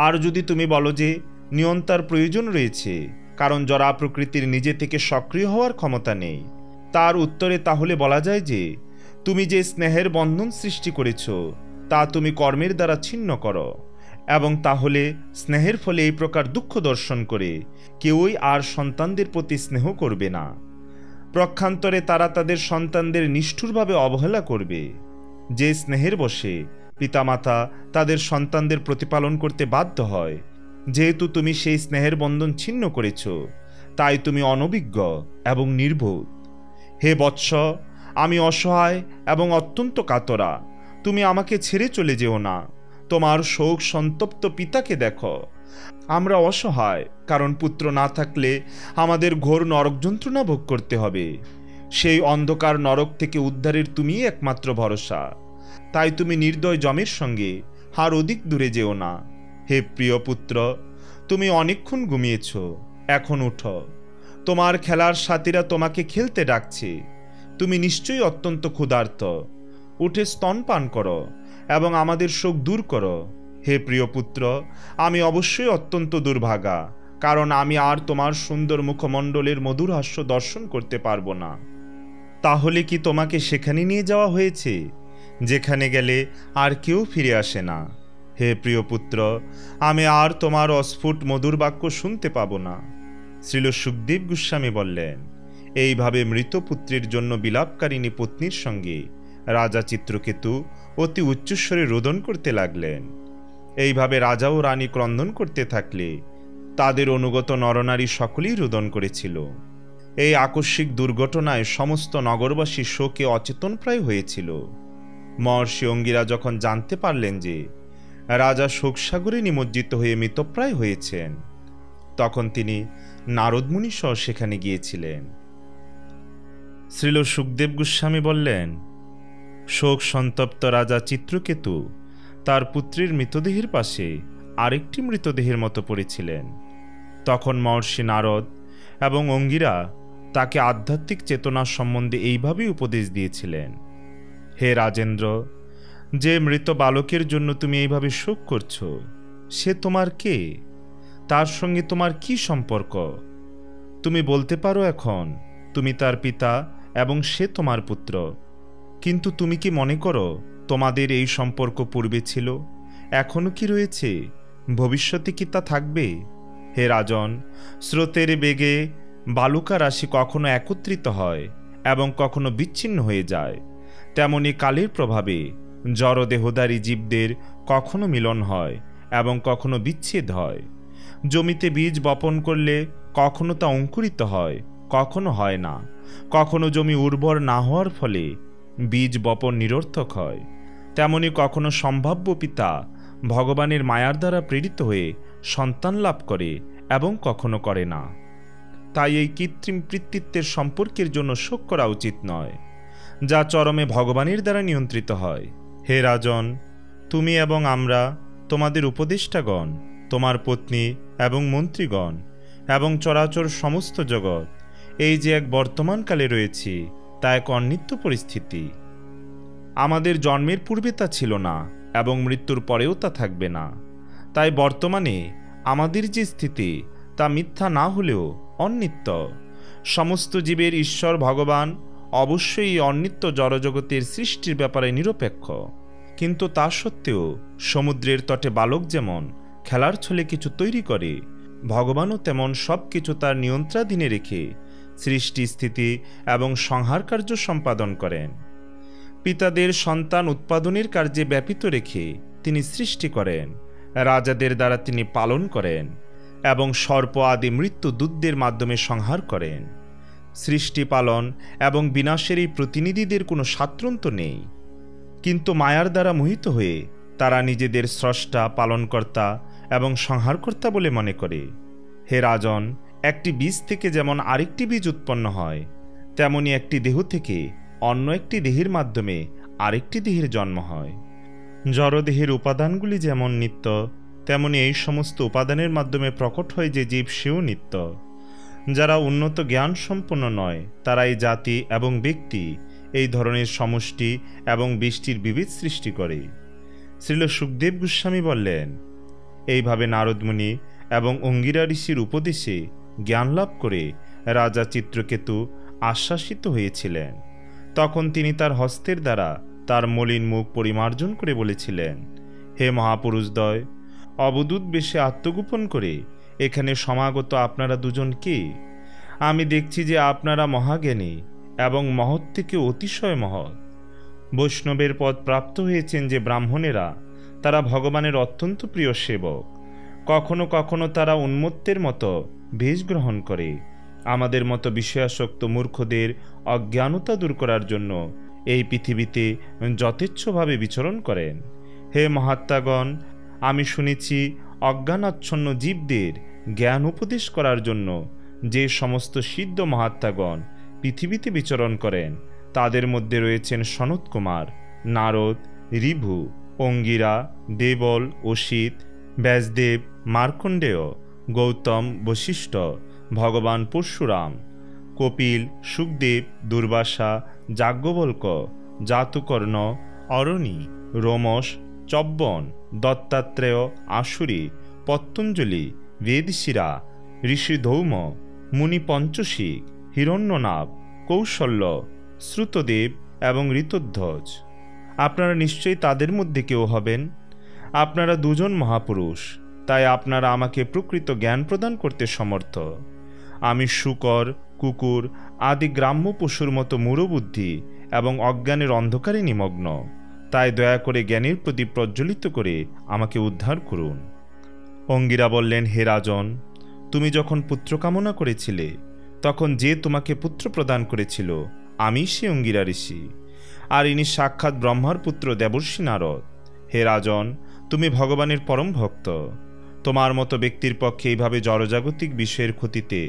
আর যদি তুমি বলো যে নিয়ন্তার প্রয়োজন রয়েছে, কারণ জরা প্রকৃতির নিজে থেকে সক্রিয় হওয়ার ক্ষমতা নেই, তার উত্তরে তাহলে বলা যায় যে তুমি যে স্নেহের বন্ধন সৃষ্টি করেছ তা তুমি কর্মের দ্বারা ছিন্ন করো, এবং তাহলে স্নেহের ফলে এই প্রকার দুঃখ দর্শন করে কেউই আর সন্তানদের প্রতি স্নেহ করবে না। প্রক্ষান্তরে তারা তাদের সন্তানদের নিষ্ঠুরভাবে অবহেলা করবে। যে স্নেহের বশে পিতামাতা তাদের সন্তানদের প্রতিপালন করতে বাধ্য হয়, যেহেতু তুমি সেই স্নেহের বন্ধন ছিন্ন করেছ, তাই তুমি অনভিজ্ঞ এবং নির্বোধ। হে বৎস, আমি অসহায় এবং অত্যন্ত কাতরা। তুমি আমাকে ছেড়ে চলে যেও না। তোমার শোক সন্তপ্ত পিতাকে দেখো। আমরা অসহায়, কারণ পুত্র না থাকলে আমাদের ঘোর নরক যন্ত্রণা ভোগ করতে হবে। সেই অন্ধকার নরক থেকে উদ্ধারের তুমিই একমাত্র ভরসা। তাই তুমি নির্দয় যমের সঙ্গে আর অধিক দূরে যেও না। হে প্রিয় পুত্র, তুমি অনেকক্ষণ ঘুমিয়েছ, এখন উঠো। তোমার খেলার সাথীরা তোমাকে খেলতে ডাকছে। তুমি নিশ্চয়ই অত্যন্ত ক্ষুধার্ত। উঠে স্তন পান করো এবং আমাদের শোক দূর করো। হে প্রিয় পুত্র, আমি অবশ্যই অত্যন্ত দুর্ভাগা, কারণ আমি আর তোমার সুন্দর মুখমণ্ডলের মধুর হাস্য দর্শন করতে পারবো না। তাহলে কি তোমাকে সেখানে নিয়ে যাওয়া হয়েছে, যেখানে গেলে আর কেউ ফিরে আসে না? হে প্রিয় পুত্র, আমি আর তোমার অস্ফুট মধুর বাক্য শুনতে পাবো না। শ্রীল সুখদেব গোস্বামী বললেন, এইভাবে মৃত পুত্রের জন্য বিলাপকারিণী পত্নীর সঙ্গে রাজা চিত্রকেতু অতি উচ্চস্বরে রোদন করতে লাগলেন। এইভাবে রাজা ও রানী ক্রন্দন করতে থাকলে তাদের অনুগত নরনারী সকলেই রোদন করেছিল। এই আকস্মিক দুর্ঘটনায় সমস্ত নগরবাসী শোকে অচেতনপ্রায় হয়েছিল। মহর্ষি অঙ্গিরা যখন জানতে পারলেন যে রাজা শোকসাগরে নিমজ্জিত হয়ে মৃতপ্রায় হয়েছেন, তখন তিনি নারদমুনি সহ সেখানে গিয়েছিলেন। শ্রীল সুখদেব গোস্বামী বললেন, শোক সন্তপ্ত রাজা চিত্রকেতু তার পুত্রের মৃতদেহের পাশে আরেকটি মৃতদেহের মতো পড়েছিলেন। তখন মহর্ষি নারদ এবং অঙ্গিরা তাকে আধ্যাত্মিক চেতনা সম্বন্ধে এইভাবেই উপদেশ দিয়েছিলেন, হে রাজেন্দ্র, যে মৃত বালকের জন্য তুমি এইভাবে শোক করছো, সে তোমার কে? তার সঙ্গে তোমার কি সম্পর্ক? তুমি বলতে পারো এখন তুমি তার পিতা এবং সে তোমার পুত্র, কিন্তু তুমি কি মনে করো তোমাদের এই সম্পর্ক পূর্বে ছিল, এখনো কি রয়েছে, ভবিষ্যতে কি তা থাকবে? হে রাজন, স্রোতের বেগে বালুকা রাশি কখনো একত্রিত হয় এবং কখনো বিচ্ছিন্ন হয়ে যায়, তেমনি কালের প্রভাবে জড়দেহধারী জীবদের কখনো মিলন হয় এবং কখনো বিচ্ছেদ হয়। জমিতে বীজ বপন করলে কখনো তা অঙ্কুরিত হয়, কখনো হয় না। কখনো জমি উর্বর না হওয়ার ফলে বীজ বপন নিরর্থক হয়। তেমনি কখনো সম্ভাব্য পিতা ভগবানের মায়ার দ্বারা প্রেরিত হয়ে সন্তান লাভ করে এবং কখনো করে না। তাই এই কৃত্রিম পিতৃত্বের সম্পর্কের জন্য শোক করা উচিত নয়, যা চরমে ভগবানের দ্বারা নিয়ন্ত্রিত হয়। হে রাজন, তুমি এবং আমরা, তোমাদের উপদেষ্টাগণ, তোমার পত্নী এবং মন্ত্রীগণ এবং চরাচর সমস্ত জগৎ, এই যে এক বর্তমানকালে রয়েছি, তা এক অনিত্য পরিস্থিতি। আমাদের জন্মের পূর্বে তা ছিল না এবং মৃত্যুর পরেও তা থাকবে না। তাই বর্তমানে আমাদের যে স্থিতি, তা মিথ্যা না হলেও অনিত্য। সমস্ত জীবের ঈশ্বর ভগবান অবশ্যই অনিত্য জড়জগতের সৃষ্টির ব্যাপারে নিরপেক্ষ, কিন্তু তা সত্ত্বেও সমুদ্রের তটে বালক যেমন খেলার ছলে কিছু তৈরি করে, ভগবানও তেমন সব কিছু তার নিয়ন্ত্রণাধীনে রেখে সৃষ্টি, স্থিতি এবং সংহার কার্য সম্পাদন করেন। পিতাদের সন্তান উৎপাদনের কার্যে ব্যাপিত রেখে তিনি সৃষ্টি করেন, রাজাদের দ্বারা তিনি পালন করেন এবং সর্প আদি মৃত্যু দূতদের মাধ্যমে সংহার করেন। সৃষ্টি, পালন এবং বিনাশের এই প্রতিনিধিদের কোনো স্বাতন্ত্র্য নেই, কিন্তু মায়ার দ্বারা মোহিত হয়ে তারা নিজেদের স্রষ্টা, পালনকর্তা এবং সংহারকর্তা বলে মনে করে। হে রাজন, একটি বীজ থেকে যেমন আরেকটি বীজ উৎপন্ন হয়, তেমনি একটি দেহ থেকে অন্য একটি দেহের মাধ্যমে আরেকটি দেহের জন্ম হয়। জড়দেহের উপাদানগুলি যেমন নিত্য, তেমনি এই সমস্ত উপাদানের মাধ্যমে প্রকট হয় যে জীব, সেও নিত্য। যারা উন্নত জ্ঞান সম্পন্ন নয়, তারা এই জাতি এবং ব্যক্তি, এই ধরনের সমষ্টি এবং বৃষ্টির বিবিধ সৃষ্টি করে। শ্রীল সুখদেব গোস্বামী বললেন, এইভাবে নারদমুনি এবং অঙ্গিরা ঋষির উপদেশে জ্ঞান লাভ করে রাজা চিত্রকেতু আশ্বাসিত হয়েছিলেন। তখন তিনি তার হস্তের দ্বারা তার মলিন মুখ পরিমার্জন করে বলেছিলেন, হে মহাপুরুষদ্বয়, অবধূত বেশে আত্মগোপন করে এখানে সমাগত আপনারা দুজন কে? আমি দেখছি যে আপনারা মহাজ্ঞানী এবং মহৎ থেকে অতিশয় মহৎ। বৈষ্ণবের পদ প্রাপ্ত হয়েছেন যে ব্রাহ্মণেরা, তারা ভগবানের অত্যন্ত প্রিয় সেবক। কখনো কখনো তারা উন্মত্তের মতো বেশ গ্রহণ করে আমাদের মতো বিষয়াসক্ত মূর্খদের অজ্ঞানতা দূর করার জন্য এই পৃথিবীতে যথেচ্ছভাবে বিচরণ করেন। হে মহাত্মাগণ, আমি শুনেছি অজ্ঞানাচ্ছন্ন জীবদের জ্ঞান উপদেশ করার জন্য যে সমস্ত সিদ্ধ মহাত্মাগণ পৃথিবীতে বিচরণ করেন, তাদের মধ্যে রয়েছেন সনত কুমার, নারদ, ঋভু, অঙ্গিরা, দেবল, অসিত, ব্যাসদেব, মার্কণ্ডেয়, গৌতম, বশিষ্ঠ, ভগবান পরশুরাম, কপিল, সুখদেব, দুর্বাসা, যাজ্ঞবল্ক, জাতুকর্ণ, অরণি, রোমশ, চব্বন, দত্তাত্রেয়, আশুরি, পতঞ্জলি, বেদশিরা, ঋষি ধৌম, মুনি পঞ্চশিক, হিরণ্যনাভ, কৌশল্য, শ্রুতদেব এবং ঋতধ্বজ। আপনারা নিশ্চয়ই তাদের মধ্যে কেউ হবেন। আপনারা দুজন মহাপুরুষ, তাই আপনারা আমাকে প্রকৃত জ্ঞান প্রদান করতে সমর্থ। আমি শূকর, কুকুর আদি গ্রাম্য পশুর মতো মূঢ়বুদ্ধি এবং অজ্ঞানের অন্ধকারে নিমগ্ন, তাই দয়া করে জ্ঞানের প্রতি প্রজ্বলিত করে আমাকে উদ্ধার করুন। অঙ্গিরা বললেন, হে রাজন, তুমি যখন পুত্র কামনা করেছিলে, তখন যে তোমাকে পুত্র প্রদান করেছিল আমি সে অঙ্গিরা ঋষি, আর ইনি সাক্ষাৎ ব্রহ্মার পুত্র দেবর্ষি নারদ। হে রাজন, তুমি ভগবানের পরম ভক্ত। তোমার মতো ব্যক্তির পক্ষে এইভাবে জড়জাগতিক বিষয়ের ক্ষতিতে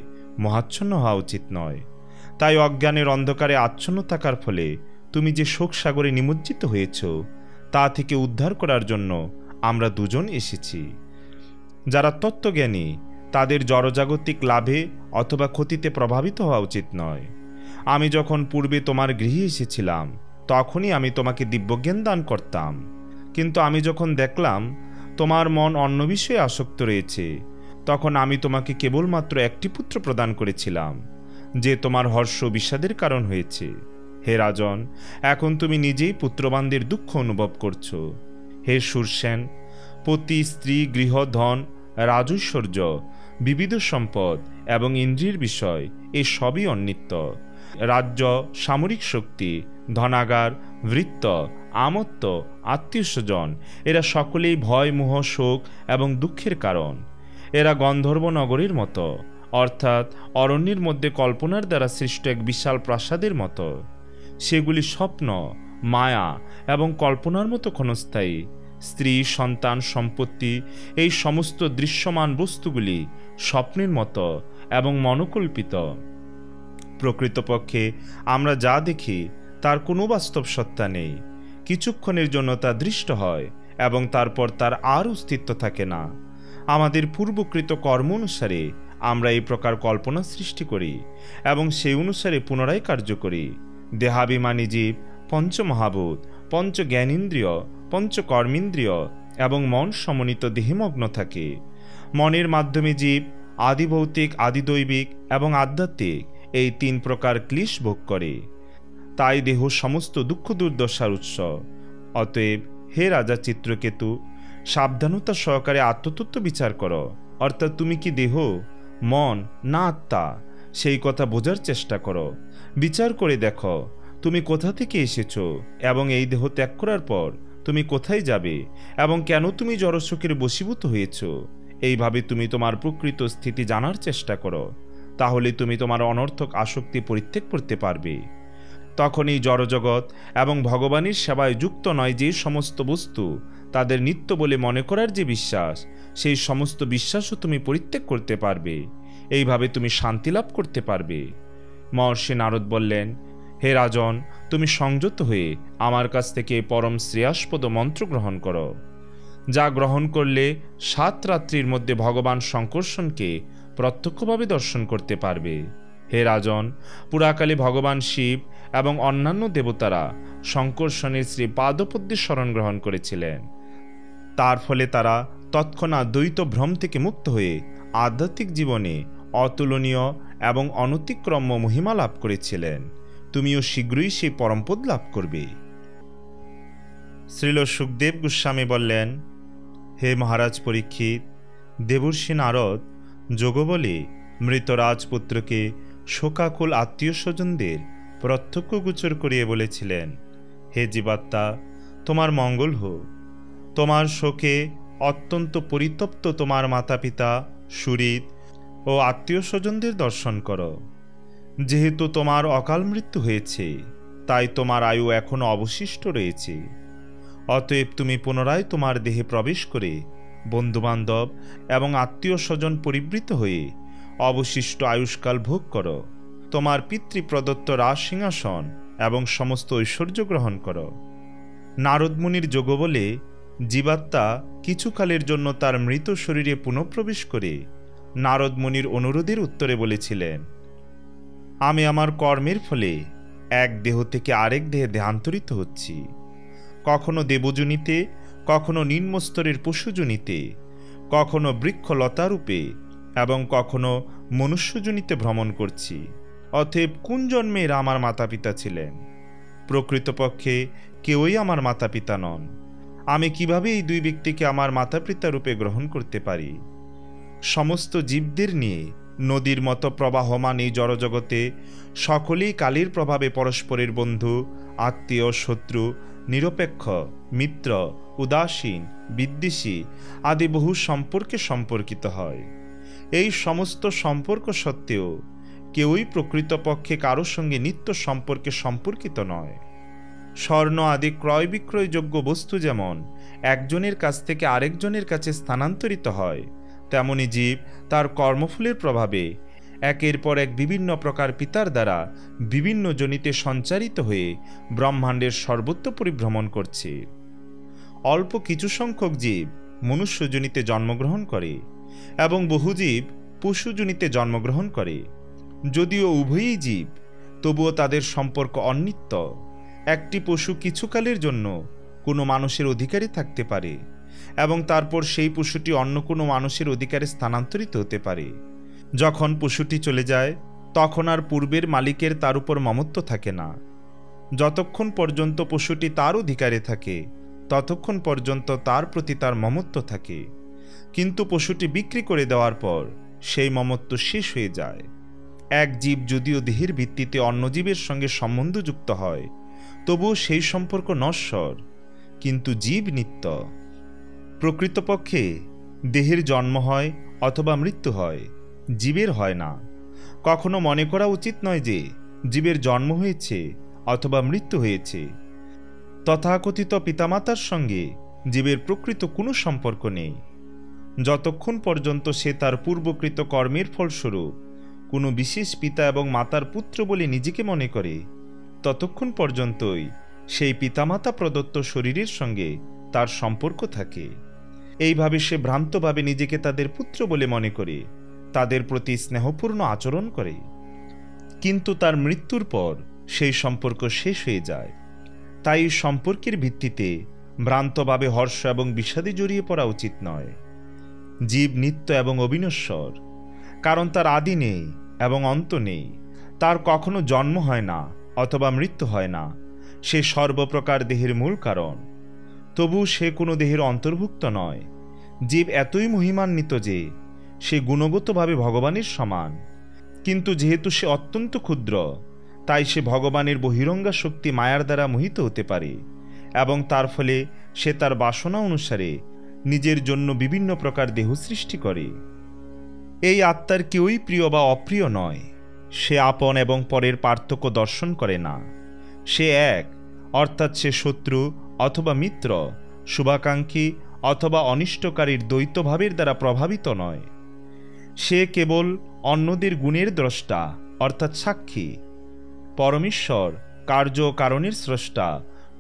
মহাচ্ছন্ন হওয়া উচিত নয়। তাই অজ্ঞানের অন্ধকারে আচ্ছন্ন থাকার ফলে তুমি যে শোক সাগরে নিমজ্জিত হয়েছ, তা থেকে উদ্ধার করার জন্য আমরা দুজন এসেছি। যারা তত্ত্বজ্ঞানী, তাদের জড়জাগতিক লাভে অথবা ক্ষতিতে প্রভাবিত হওয়া উচিত নয়। আমি যখন পূর্বে তোমার গৃহে এসেছিলাম, তখনই আমি তোমাকে দিব্যজ্ঞান দান করতাম, কিন্তু আমি যখন দেখলাম তোমার মন অন্য বিষয়ে আসক্ত রয়েছে, তখন আমি তোমাকে কেবলমাত্র একটি পুত্র প্রদান করেছিলাম, যে তোমার হর্ষ বিষাদের কারণ হয়েছে। হে রাজন, এখন তুমি নিজেই পুত্রবানদের দুঃখ অনুভব করছো। হে সুরসেন, পতি, স্ত্রী, গৃহ, ধন, রাজৈশ্বর্য বিবিধ সম্পদ এবং ইন্দ্রিয়ের বিষয়, এই সবই অনিত্য। রাজ্য, সামরিক শক্তি, ধনাগার, বৃত্ত, আমত্ত, আত্মীয়স্বজন, এরা সকলেই ভয়, মোহ, শোক এবং দুঃখের কারণ। এরা গন্ধর্ব নগরীর মতো, অর্থাৎ অরণ্যের মধ্যে কল্পনার দ্বারা সৃষ্ট এক বিশাল প্রাসাদের মতো। সেগুলি স্বপ্ন, মায়া এবং কল্পনার মতো ক্ষণস্থায়ী। স্ত্রী, সন্তান, সম্পত্তি, এই সমস্ত দৃশ্যমান বস্তুগুলি স্বপ্নের মতো এবং মনোকল্পিত। প্রকৃতপক্ষে আমরা যা দেখি তার কোনো বাস্তব সত্তা নেই। কিছুক্ষণের জন্য তা দৃষ্ট হয় এবং তারপর তার আর অস্তিত্ব থাকে না। আমাদের পূর্বকৃত কর্ম অনুসারে আমরা এই প্রকার কল্পনা সৃষ্টি করি এবং সেই অনুসারে পুনরায় কার্য করি। দেহাভিমানী জীব পঞ্চমহাভূত, পঞ্চ জ্ঞানেন্দ্রিয়, পঞ্চ কর্মেন্দ্রিয় এবং মন সমন্বিত দেহমগ্ন থাকে। মনের মাধ্যমে জীব আদিভৌতিক, আদিদৈবিক এবং আধ্যাত্মিক এই তিন প্রকার ক্লেশ ভোগ করে। তাই দেহ সমস্ত দুঃখ দুর্দশার উৎস। অতএব হে রাজা চিত্রকেতু, সাবধানতা সহকারে আত্মতত্ত্ব বিচার করো, অর্থাৎ তুমি কি দেহ, মন না আত্মা, সেই কথা বোঝার চেষ্টা করো। বিচার করে দেখো তুমি কোথা থেকে এসেছো এবং এই দেহ ত্যাগ করার পর তুমি কোথায় যাবে এবং কেন তুমি জড়সুখের বশীভূত হয়েছ। এইভাবে তুমি তোমার প্রকৃত স্থিতি জানার চেষ্টা করো, তাহলে তুমি তোমার অনর্থক আসক্তি পরিত্যাগ করতে পারবে। তখন এই জড়জগৎ এবং ভগবানের সেবায় যুক্ত নয় যে সমস্ত বস্তু তাদের নিত্য বলে মনে করার যে বিশ্বাস, সেই সমস্ত বিশ্বাসও তুমি পরিত্যাগ করতে পারবে। এইভাবে তুমি শান্তি লাভ করতে পারবে। মহর্ষি নারদ বললেন, হে রাজন, তুমি সংযত হয়ে আমার কাছ থেকে পরম শ্রেয়াস্পদ মন্ত্র গ্রহণ করো, যা গ্রহণ করলে 7 রাত্রির মধ্যে ভগবান শঙ্কর্ষণকে প্রত্যক্ষভাবে দর্শন করতে পারবে। হে রাজন, পুরাকালে ভগবান শিব এবং অন্যান্য দেবতারা শঙ্কর্ষণের শ্রী পাদপদ্মে শরণ গ্রহণ করেছিলেন। তার ফলে তারা তৎক্ষণাৎ দ্বৈত ভ্রম থেকে মুক্ত হয়ে আধ্যাত্মিক জীবনে অতুলনীয় এবং অনতিক্রম্য মহিমা লাভ করেছিলেন। তুমিও শীঘ্রই সেই পরমপদ লাভ করবে। শ্রীল সুখদেব গোস্বামী বললেন, হে মহারাজ পরীক্ষিত, দেবর্ষি নারদ যোগবলে মৃত রাজপুত্রকে শোকাকুল আত্মীয় স্বজনদের প্রত্যক্ষ গোচর করিয়ে বলেছিলেন, হে জীবাত্মা, তোমার মঙ্গল হোক। তোমার শোকে অত্যন্ত পরিতপ্ত তোমার মাতা পিতা, সুহৃদ ও আত্মীয় স্বজনদের দর্শন করো। যেহেতু তোমার অকাল মৃত্যু হয়েছে, তাই তোমার আয়ু এখনো অবশিষ্ট রয়েছে। অতএব তুমি পুনরায় তোমার দেহে প্রবেশ করে বন্ধুবান্ধব এবং আত্মীয় স্বজন পরিবৃত হয়ে অবশিষ্ট আয়ুষ্কাল ভোগ করো। তোমার পিতৃপ্রদত্ত রাজ সিংহাসন এবং সমস্ত ঐশ্বর্য গ্রহণ করো। নারদমুনির যোগ বলে জীবাত্মা কিছুকালের জন্য তার মৃত শরীরে পুনঃপ্রবেশ করে নারদমুনির অনুরোধের উত্তরে বলেছিলেন, আমি আমার কর্মের ফলে এক দেহ থেকে আরেক দেহে দেহান্তরিত হচ্ছি। কখনো দেবযোনিতে, কখনো নিম্নস্তরের পশুযোনিতে, কখনো বৃক্ষলতারূপে এবং কখনো মনুষ্যযোনিতে ভ্রমণ করছি। অতএব কোন জন্মে এরা আমার মাতা পিতা ছিলেন? প্রকৃতপক্ষে কেউই আমার মাতা পিতা নন। আমি কিভাবে এই দুই ব্যক্তিকে আমার মাতা পিতা রূপে গ্রহণ করতে পারি? সমস্ত জীবদের নিয়ে নদীর মতো প্রবাহমান এই জড়জগতে সকলেই কালের প্রভাবে পরস্পরের বন্ধু, আত্মীয়, শত্রু, নিরপেক্ষ, মিত্র, উদাসীন, বিদ্বেষী আদি বহু সম্পর্কে সম্পর্কিত হয়। এই সমস্ত সম্পর্ক সত্ত্বেও কেউই প্রকৃতপক্ষে কারোর সঙ্গে নিত্য সম্পর্কে সম্পর্কিত নয়। স্বর্ণ আদি ক্রয় বিক্রয়যোগ্য বস্তু যেমন একজনের কাছ থেকে আরেকজনের কাছে স্থানান্তরিত হয়, তেমনি জীব তার কর্মফলের প্রভাবে একের পর এক বিভিন্ন প্রকার পিতার দ্বারা বিভিন্ন জনিতে সঞ্চারিত হয়ে ব্রহ্মাণ্ডের সর্বত্র পরিভ্রমণ করছে। অল্প কিছু সংখ্যক জীব মনুষ্যজনিতে জন্মগ্রহণ করে এবং বহু জীব পশুজনিতে জন্মগ্রহণ করে। যদিও উভয়ই জীব, তবুও তাদের সম্পর্ক অনিত্য। একটি পশু কিছুকালের জন্য কোনো মানুষের অধিকারী থাকতে পারে এবং তারপর সেই পশুটি অন্য কোনো মানুষের অধিকারে স্থানান্তরিত হতে পারে। যখন পশুটি চলে যায়, তখন আর পূর্বের মালিকের তার উপর মমত্ব থাকে না। যতক্ষণ পর্যন্ত পশুটি তার অধিকারে থাকে, ততক্ষণ পর্যন্ত তার প্রতি তার মমত্ব থাকে। কিন্তু পশুটি বিক্রি করে দেওয়ার পর সেই মমত্ব শেষ হয়ে যায়। এক জীব যদিও দেহের ভিত্তিতে অন্য জীবের সঙ্গে সম্বন্ধযুক্ত হয়, তবুও সেই সম্পর্ক নশ্বর, কিন্তু জীব নিত্য। প্রকৃতপক্ষে দেহের জন্ম হয় অথবা মৃত্যু হয়, জীবের হয় না। কখনো মনে করা উচিত নয় যে জীবের জন্ম হয়েছে অথবা মৃত্যু হয়েছে। তথাকথিত পিতামাতার সঙ্গে জীবের প্রকৃত কোনো সম্পর্ক নেই। যতক্ষণ পর্যন্ত সে তার পূর্বকৃত কর্মের ফলস্বরূপ কোনো বিশেষ পিতা এবং মাতার পুত্র বলে নিজেকে মনে করে, ততক্ষণ পর্যন্তই সেই পিতামাতা প্রদত্ত শরীরের সঙ্গে তার সম্পর্ক থাকে। এইভাবে সে ভ্রান্তভাবে নিজেকে তাদের পুত্র বলে মনে করে, তাদের প্রতি স্নেহপূর্ণ আচরণ করে। কিন্তু তার মৃত্যুর পর সেই সম্পর্ক শেষ হয়ে যায়। তাই সম্পর্কের ভিত্তিতে ভ্রান্তভাবে হর্ষ এবং বিষাদে জড়িয়ে পড়া উচিত নয়। জীব নিত্য এবং অবিনশ্বর, কারণ তার আদি নেই এবং অন্ত নেই। তার কখনো জন্ম হয় না অথবা মৃত্যু হয় না। সে সর্বপ্রকার দেহের মূল কারণ, তবু সে কোনো দেহের অন্তর্ভুক্ত নয়। জীব এতই মহিমান্বিত যে সে গুণগতভাবে ভগবানের সমান, কিন্তু যেহেতু সে অত্যন্ত ক্ষুদ্র, তাই সে ভগবানের বহিরঙ্গা শক্তি মায়ার দ্বারা মোহিত হতে পারে, এবং তার ফলে সে তার বাসনা অনুসারে নিজের জন্য বিভিন্ন প্রকার দেহ সৃষ্টি করে। এই আত্মার কেউই প্রিয় বা অপ্রিয় নয়। সে আপন এবং পরের পার্থক্য দর্শন করে না। সে এক, অর্থাৎ সে শত্রু অথবা মিত্র, শুভাকাঙ্ক্ষী অথবা অনিষ্টকারীর দ্বৈতভাবের দ্বারা প্রভাবিত নয়। সে কেবল অন্যদের গুণের দ্রষ্টা অর্থাৎ সাক্ষী। পরমেশ্বর কার্য ও কারণের স্রষ্টা,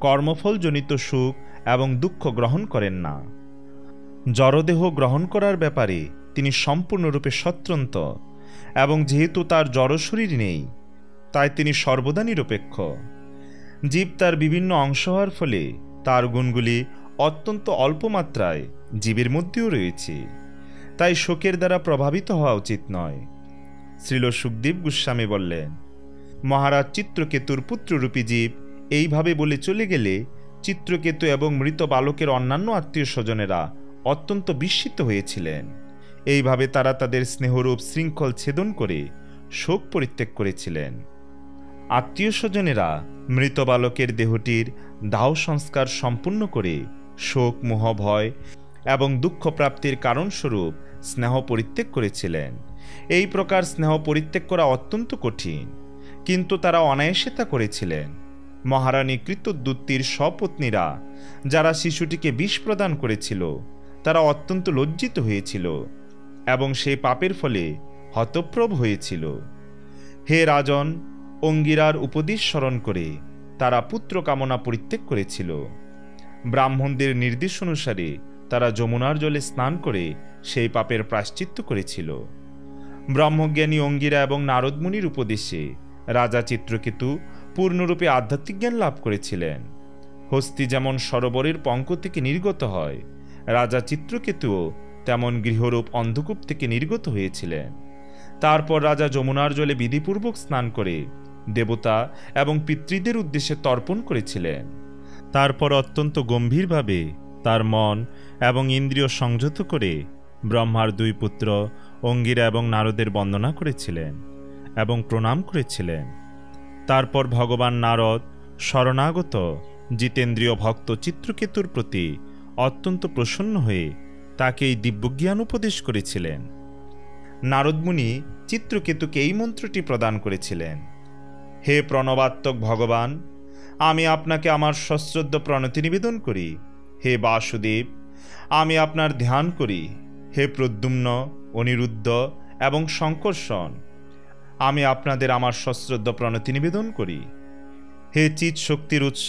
কর্মফলজনিত সুখ এবং দুঃখ গ্রহণ করেন না। জড়দেহ গ্রহণ করার ব্যাপারে তিনি সম্পূর্ণরূপে স্বতন্ত্র, এবং যেহেতু তার জড় শরীর নেই, তাই তিনি সর্বদা নিরপেক্ষ। জীব তার বিভিন্ন অংশ হওয়ার ফলে তার গুণগুলি অত্যন্ত অল্প মাত্রায় জীবের মধ্যেও রয়েছে, তাই শোকের দ্বারা প্রভাবিত হওয়া উচিত নয়। শ্রীল সুখদেব গোস্বামী বললেন, মহারাজ চিত্রকেতুর পুত্ররূপী জীব এইভাবে বলে চলে গেলে চিত্রকেতু এবং মৃত বালকের অন্যান্য আত্মীয় স্বজনেরা অত্যন্ত বিস্মিত হয়েছিলেন। এইভাবে তারা তাদের স্নেহরূপ শৃঙ্খল ছেদন করে শোক পরিত্যাগ করেছিলেন। আত্মীয় স্বজনেরা মৃত বালকের দেহটির দাহ সংস্কার সম্পূর্ণ করে শোক, মোহ, ভয় এবং দুঃখ প্রাপ্তির কারণস্বরূপ স্নেহ পরিত্যাগ করেছিলেন। এই প্রকার স্নেহ পরিত্যাগ করা অত্যন্ত কঠিন, কিন্তু তারা অনায়াসে তা করেছিলেন। মহারানী কৃতদ্যুতির স্বপত্নীরা যারা শিশুটিকে বিষ প্রদান করেছিল, তারা অত্যন্ত লজ্জিত হয়েছিল এবং সেই পাপের ফলে হতপ্রভ হয়েছিল। হে রাজন, অঙ্গিরার উপদেশ স্মরণ করে তারা পুত্র কামনা পরিত্যাগ করেছিল। ব্রাহ্মণদের নির্দেশ অনুসারে তারা যমুনার জলে স্নান করে সেই পাপের প্রায়শ্চিত্ত করেছিল। ব্রহ্মজ্ঞানী অঙ্গিরা এবং নারদমুনির উপদেশে রাজা চিত্রকেতু পূর্ণরূপে আধ্যাত্মিক জ্ঞান লাভ করেছিলেন। হস্তি যেমন সরোবরের পঙ্ক থেকে নির্গত হয়, রাজা চিত্রকেতুও তেমন গৃহরূপ অন্ধকূপ থেকে নির্গত হয়েছিলেন। তারপর রাজা যমুনার জলে বিধিপূর্বক স্নান করে দেবতা এবং পিতৃদের উদ্দেশ্যে তর্পণ করেছিলেন। তারপর অত্যন্ত গম্ভীরভাবে তার মন এবং ইন্দ্রিয় সংযত করে ব্রহ্মার দুই পুত্র অঙ্গিরা এবং নারদের বন্দনা করেছিলেন এবং প্রণাম করেছিলেন। তারপর ভগবান নারদ শরণাগত জিতেন্দ্রীয় ভক্ত চিত্রকেতুর প্রতি অত্যন্ত প্রসন্ন হয়ে তাকে এই দিব্যজ্ঞান উপদেশ করেছিলেন। নারদমুনি চিত্রকেতুকে এই মন্ত্রটি প্রদান করেছিলেন, হে প্রণবাত্মক ভগবান, আমি আপনাকে আমার সশ্রদ্ধ প্রণতি নিবেদন করি। হে বাসুদেব, আমি আপনার ধ্যান করি। হে প্রদ্যুম্ন, অনিরুদ্ধ এবং শঙ্কর্ষণ, আমি আপনাদের আমার সশ্রদ্ধ প্রণতি নিবেদন করি। হে চিৎ শক্তির উৎস,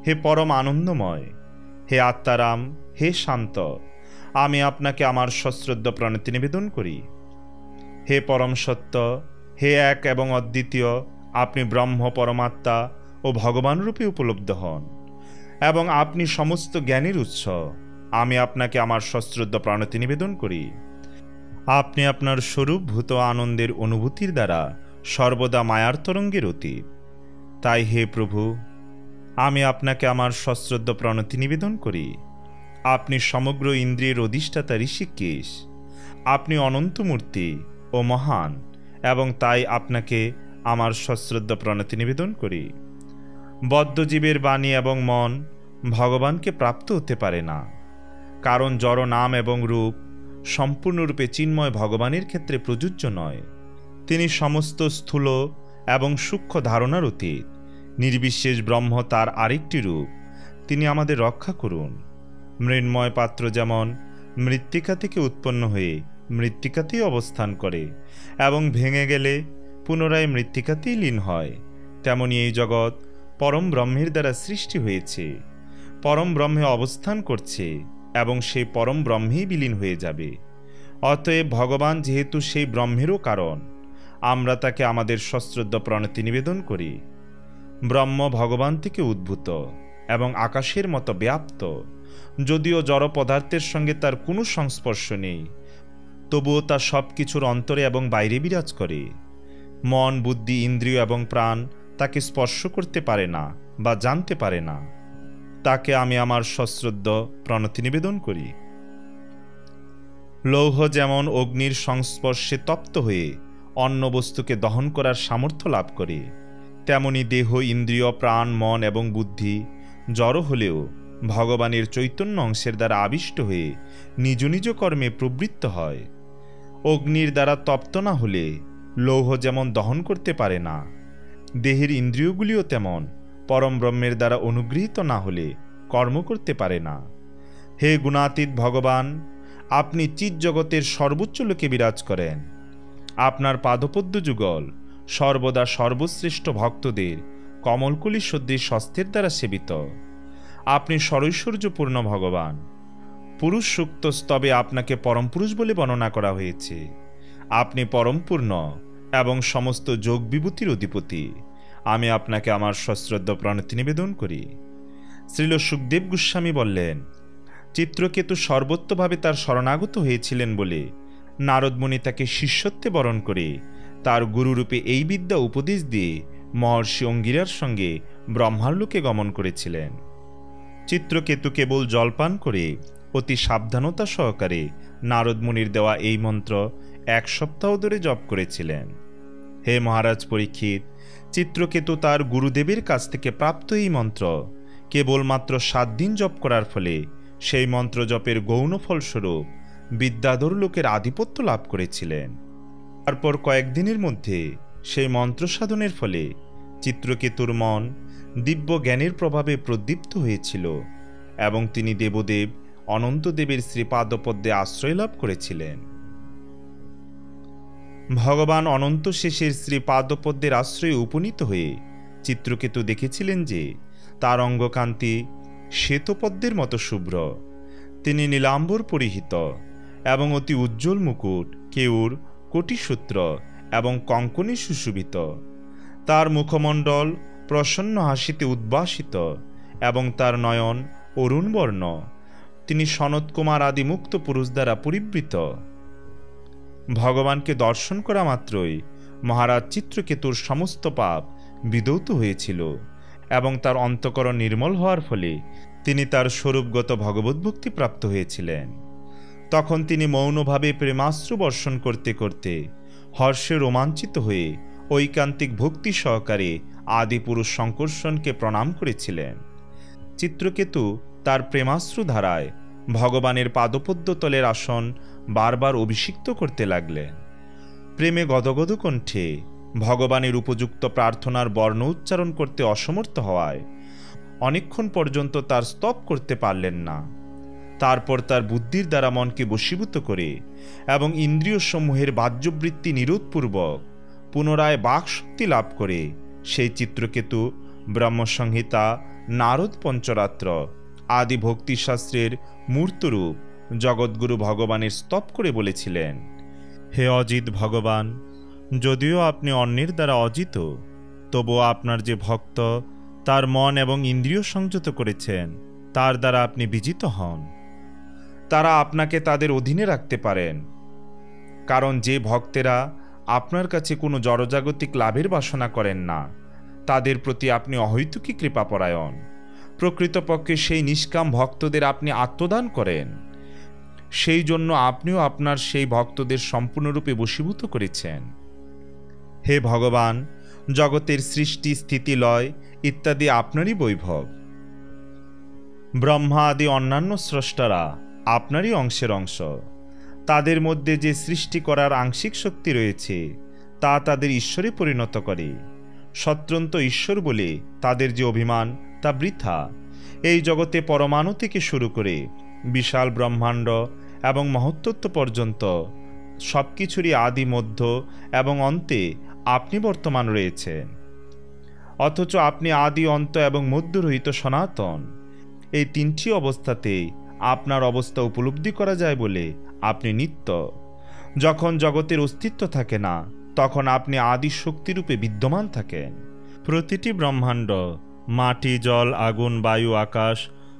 হে পরম আনন্দময়, হে আত্মারাম, হে শান্ত, আমি আপনাকে আমার সশ্রদ্ধ প্রণতি নিবেদন করি। হে পরম সত্য, হে এক এবং অদ্বিতীয়, আপনি ব্রহ্ম, পরমাত্মা ও ভগবান রূপে উপলব্ধ হন এবং আপনি সমস্ত জ্ঞানের উৎস। আমি আপনাকে আমার সশ্রদ্ধ প্রণতি নিবেদন করি। আপনি আপনার স্বরূপভূত আনন্দের অনুভূতির দ্বারা সর্বদা মায়ার তরঙ্গের অতীত। তাই হে প্রভু, আমি আপনাকে আমার সশ্রদ্ধ প্রণতি নিবেদন করি। আপনি সমগ্র ইন্দ্রিয়ের অধিষ্ঠাতা ঋষিকেশ। আপনি অনন্তমূর্তি ও মহান, এবং তাই আপনাকে আমার সশ্রদ্ধ প্রণতি নিবেদন করি। বদ্ধজীবের বাণী এবং মন ভগবানকে প্রাপ্ত হতে পারে না, কারণ জড় নাম এবং রূপ সম্পূর্ণরূপে চিন্ময় ভগবানের ক্ষেত্রে প্রযোজ্য নয়। তিনি সমস্ত স্থূল এবং সূক্ষ্ম ধারণার অতীত। নির্বিশেষ ব্রহ্ম তার আরেকটি রূপ। তিনি আমাদের রক্ষা করুন। মৃন্ময় পাত্র যেমন মৃত্তিকা থেকে উৎপন্ন হয়ে মৃত্তিকাতেই অবস্থান করে এবং ভেঙে গেলে পুনরায় মৃত্তিকাতেই লীন হয়, তেমনি এই জগৎ পরম ব্রহ্মের দ্বারা সৃষ্টি হয়েছে, পরম ব্রহ্মে অবস্থান করছে এবং সেই পরম ব্রহ্মেই বিলীন হয়ে যাবে। অতএব ভগবান যেহেতু সেই ব্রহ্মেরও কারণ, আমরা তাকে আমাদের সশ্রদ্ধ প্রণতি নিবেদন করি। ব্রহ্ম ভগবান থেকে উদ্ভূত এবং আকাশের মতো ব্যাপ্ত। যদিও জড় পদার্থের সঙ্গে তার কোনো সংস্পর্শ নেই, তবুও তা সব কিছুর অন্তরে এবং বাইরে বিরাজ করে। মন, বুদ্ধি, ইন্দ্রিয় এবং প্রাণ তাকে স্পর্শ করতে পারে না বা জানতে পারে না। তাকে আমি আমার সশ্রদ্ধ প্রণতি নিবেদন করি। লৌহ যেমন অগ্নির সংস্পর্শে তপ্ত হয়ে অন্য বস্তুকে দহন করার সামর্থ্য লাভ করে, তেমনি দেহ, ইন্দ্রিয়, প্রাণ, মন এবং বুদ্ধি জড় হলেও ভগবানের চৈতন্য অংশের দ্বারা আবিষ্ট হয়ে নিজ নিজ কর্মে প্রবৃত্ত হয়। অগ্নির দ্বারা তপ্ত না হলে লৌহ যেমন দহন করতে পারে না, দেহের ইন্দ্রিয়গুলিও তেমন পরম ব্রহ্মের দ্বারা অনুগৃহীত না হলে কর্ম করতে পারে না। হে গুণাতীত ভগবান, আপনি চিৎ জগতের সর্বোচ্চ লোকে বিরাজ করেন। আপনার পাদপদ্ম যুগল সর্বদা সর্বশ্রেষ্ঠ ভক্তদের কমলকলি সদৃশ হস্তের দ্বারা সেবিত। আপনি সরৈশ্বর্যপূর্ণ ভগবান। পুরুষ সূক্ত স্তবে আপনাকে পরমপুরুষ বলে বর্ণনা করা হয়েছে। আপনি পরমপূর্ণ এবং সমস্ত যোগ বিভূতির অধিপতি। আমি আপনাকে আমার সশ্রদ্ধ প্রণতি নিবেদন করি। শ্রীল সুখদেব গোস্বামী বললেন, চিত্রকেতু সর্বত্রভাবে তার শরণাগত হয়েছিলেন বলে নারদমুনি তাকে শিষ্যত্বে বরণ করে তার গুরুরূপে এই বিদ্যা উপদেশ দিয়ে মহর্ষি অঙ্গিরার সঙ্গে ব্রহ্মালোকে গমন করেছিলেন। চিত্রকেতু কেবল জলপান করে অতি সাবধানতা সহকারে নারদমুনির দেওয়া এই মন্ত্র 1 সপ্তাহ ধরে জপ করেছিলেন। হে মহারাজ পরীক্ষিত, চিত্রকেতু তার গুরুদেবের কাছ থেকে প্রাপ্ত এই মন্ত্র কেবলমাত্র 7 দিন জপ করার ফলে সেই মন্ত্র জপের গৌণ ফলস্বরূপ বিদ্যাধর লোকের আধিপত্য লাভ করেছিলেন। তারপর কয়েকদিনের মধ্যে সেই মন্ত্র সাধনের ফলে চিত্রকেতুর মন দিব্য জ্ঞানের প্রভাবে প্রদীপ্ত হয়েছিল এবং তিনি দেবদেব অনন্তদেবের শ্রীপাদপদ্মে আশ্রয় লাভ করেছিলেন। ভগবান অনন্ত শেষের শ্রীপাদপদ্মের আশ্রয়ে উপনীত হয়ে চিত্রকেতু দেখেছিলেন যে তার অঙ্গকান্তি শ্বেতপদ্মের মতো শুভ্র। তিনি নীলাম্বর পরিহিত এবং অতি উজ্জ্বল মুকুট, কেউর, কোটিসূত্র এবং কঙ্কণে সুশোভিত। তার মুখমণ্ডল প্রসন্ন হাসিতে উদ্ভাসিত এবং তার নয়ন অরুণবর্ণ। তিনি সনৎকুমার আদি মুক্ত পুরুষ দ্বারা পরিবৃত। ভগবানকে দর্শন করা মাত্রই মহারাজ চিত্রকেতুর সমস্ত পাপ বিধৌত হয়েছিল এবং তার অন্তঃকরণ নির্মল হওয়ার ফলে তিনি তার স্বরূপগত ভগবদ্ভক্তি প্রাপ্ত হয়েছিলেন। তখন তিনি মৌনভাবে প্রেমাশ্রু বর্ষণ করতে করতে হর্ষে রোমাঞ্চিত হয়ে ঐকান্তিক ভক্তি সহকারে আদিপুরুষ শঙ্কর্ষণকে প্রণাম করেছিলেন। চিত্রকেতু তার প্রেমাশ্রু ধারায় ভগবানের পাদপদ্মতলের আসন বারবার অভিষিক্ত করতে লাগলেন। প্রেমে গদগদ কণ্ঠে ভগবানের উপযুক্ত প্রার্থনার বর্ণ উচ্চারণ করতে অসমর্থ হওয়ায় অনেকক্ষণ পর্যন্ত তার স্তব করতে পারলেন না। তারপর তার বুদ্ধির দ্বারা মনকে বশীভূত করে এবং ইন্দ্রিয় সমূহের বাহ্যবৃত্তি নিরোধপূর্বক পুনরায় বাকশক্তি লাভ করে সেই চিত্রকেতু ব্রহ্মসংহিতা, নারদ পঞ্চরাত্র আদি ভক্তিশাস্ত্রের মূর্তরূপ জগৎগুরু ভগবানের স্তব করে বলেছিলেন, হে অজিত ভগবান, যদিও আপনি অন্যের দ্বারা অজিত, তবুও আপনার যে ভক্ত তার মন এবং ইন্দ্রিয় সংযত করেছেন তার দ্বারা আপনি বিজিত হন। তারা আপনাকে তাদের অধীনে রাখতে পারেন, কারণ যে ভক্তেরা আপনার কাছে কোনো জড়জাগতিক লাভের বাসনা করেন না তাদের প্রতি আপনি অহৈতুকী কৃপাপরায়ণ। প্রকৃতপক্ষে সেই নিষ্কাম ভক্তদের আপনি আত্মদান করেন। সেই জন্য আপনিও আপনার সেই ভক্তদের সম্পূর্ণরূপে বশীভূত করেছেন। হে ভগবান, জগতের সৃষ্টি, স্থিতি, লয় ইত্যাদি আপনারই বৈভব। ব্রহ্মা আদি অন্যান্য স্রষ্টারা আপনারই অংশের অংশ। তাদের মধ্যে যে সৃষ্টি করার আংশিক শক্তি রয়েছে তা তাদের ঈশ্বরে পরিণত করে। স্বতন্ত্র ঈশ্বর বলে তাদের যে অভিমান তা বৃথা। এই জগতে পরমাণু থেকে শুরু করে বিশাল ব্রহ্মাণ্ড এবং মহত্তত্ব পর্যন্ত সব কিছুরই আদি, মধ্য এবং অন্তে আপনি বর্তমান রয়েছেন। অথচ আপনি আদি, অন্ত এবং মধ্যরহিত সনাতন। এই তিনটি অবস্থাতেই আপনার অবস্থা উপলব্ধি করা যায় বলে আপনি নিত্য। যখন জগতের অস্তিত্ব থাকে না তখন আপনি আদি শক্তিরূপে বিদ্যমান থাকেন। প্রতিটি ব্রহ্মাণ্ড মাটি, জল, আগুন, বায়ু, আকাশ,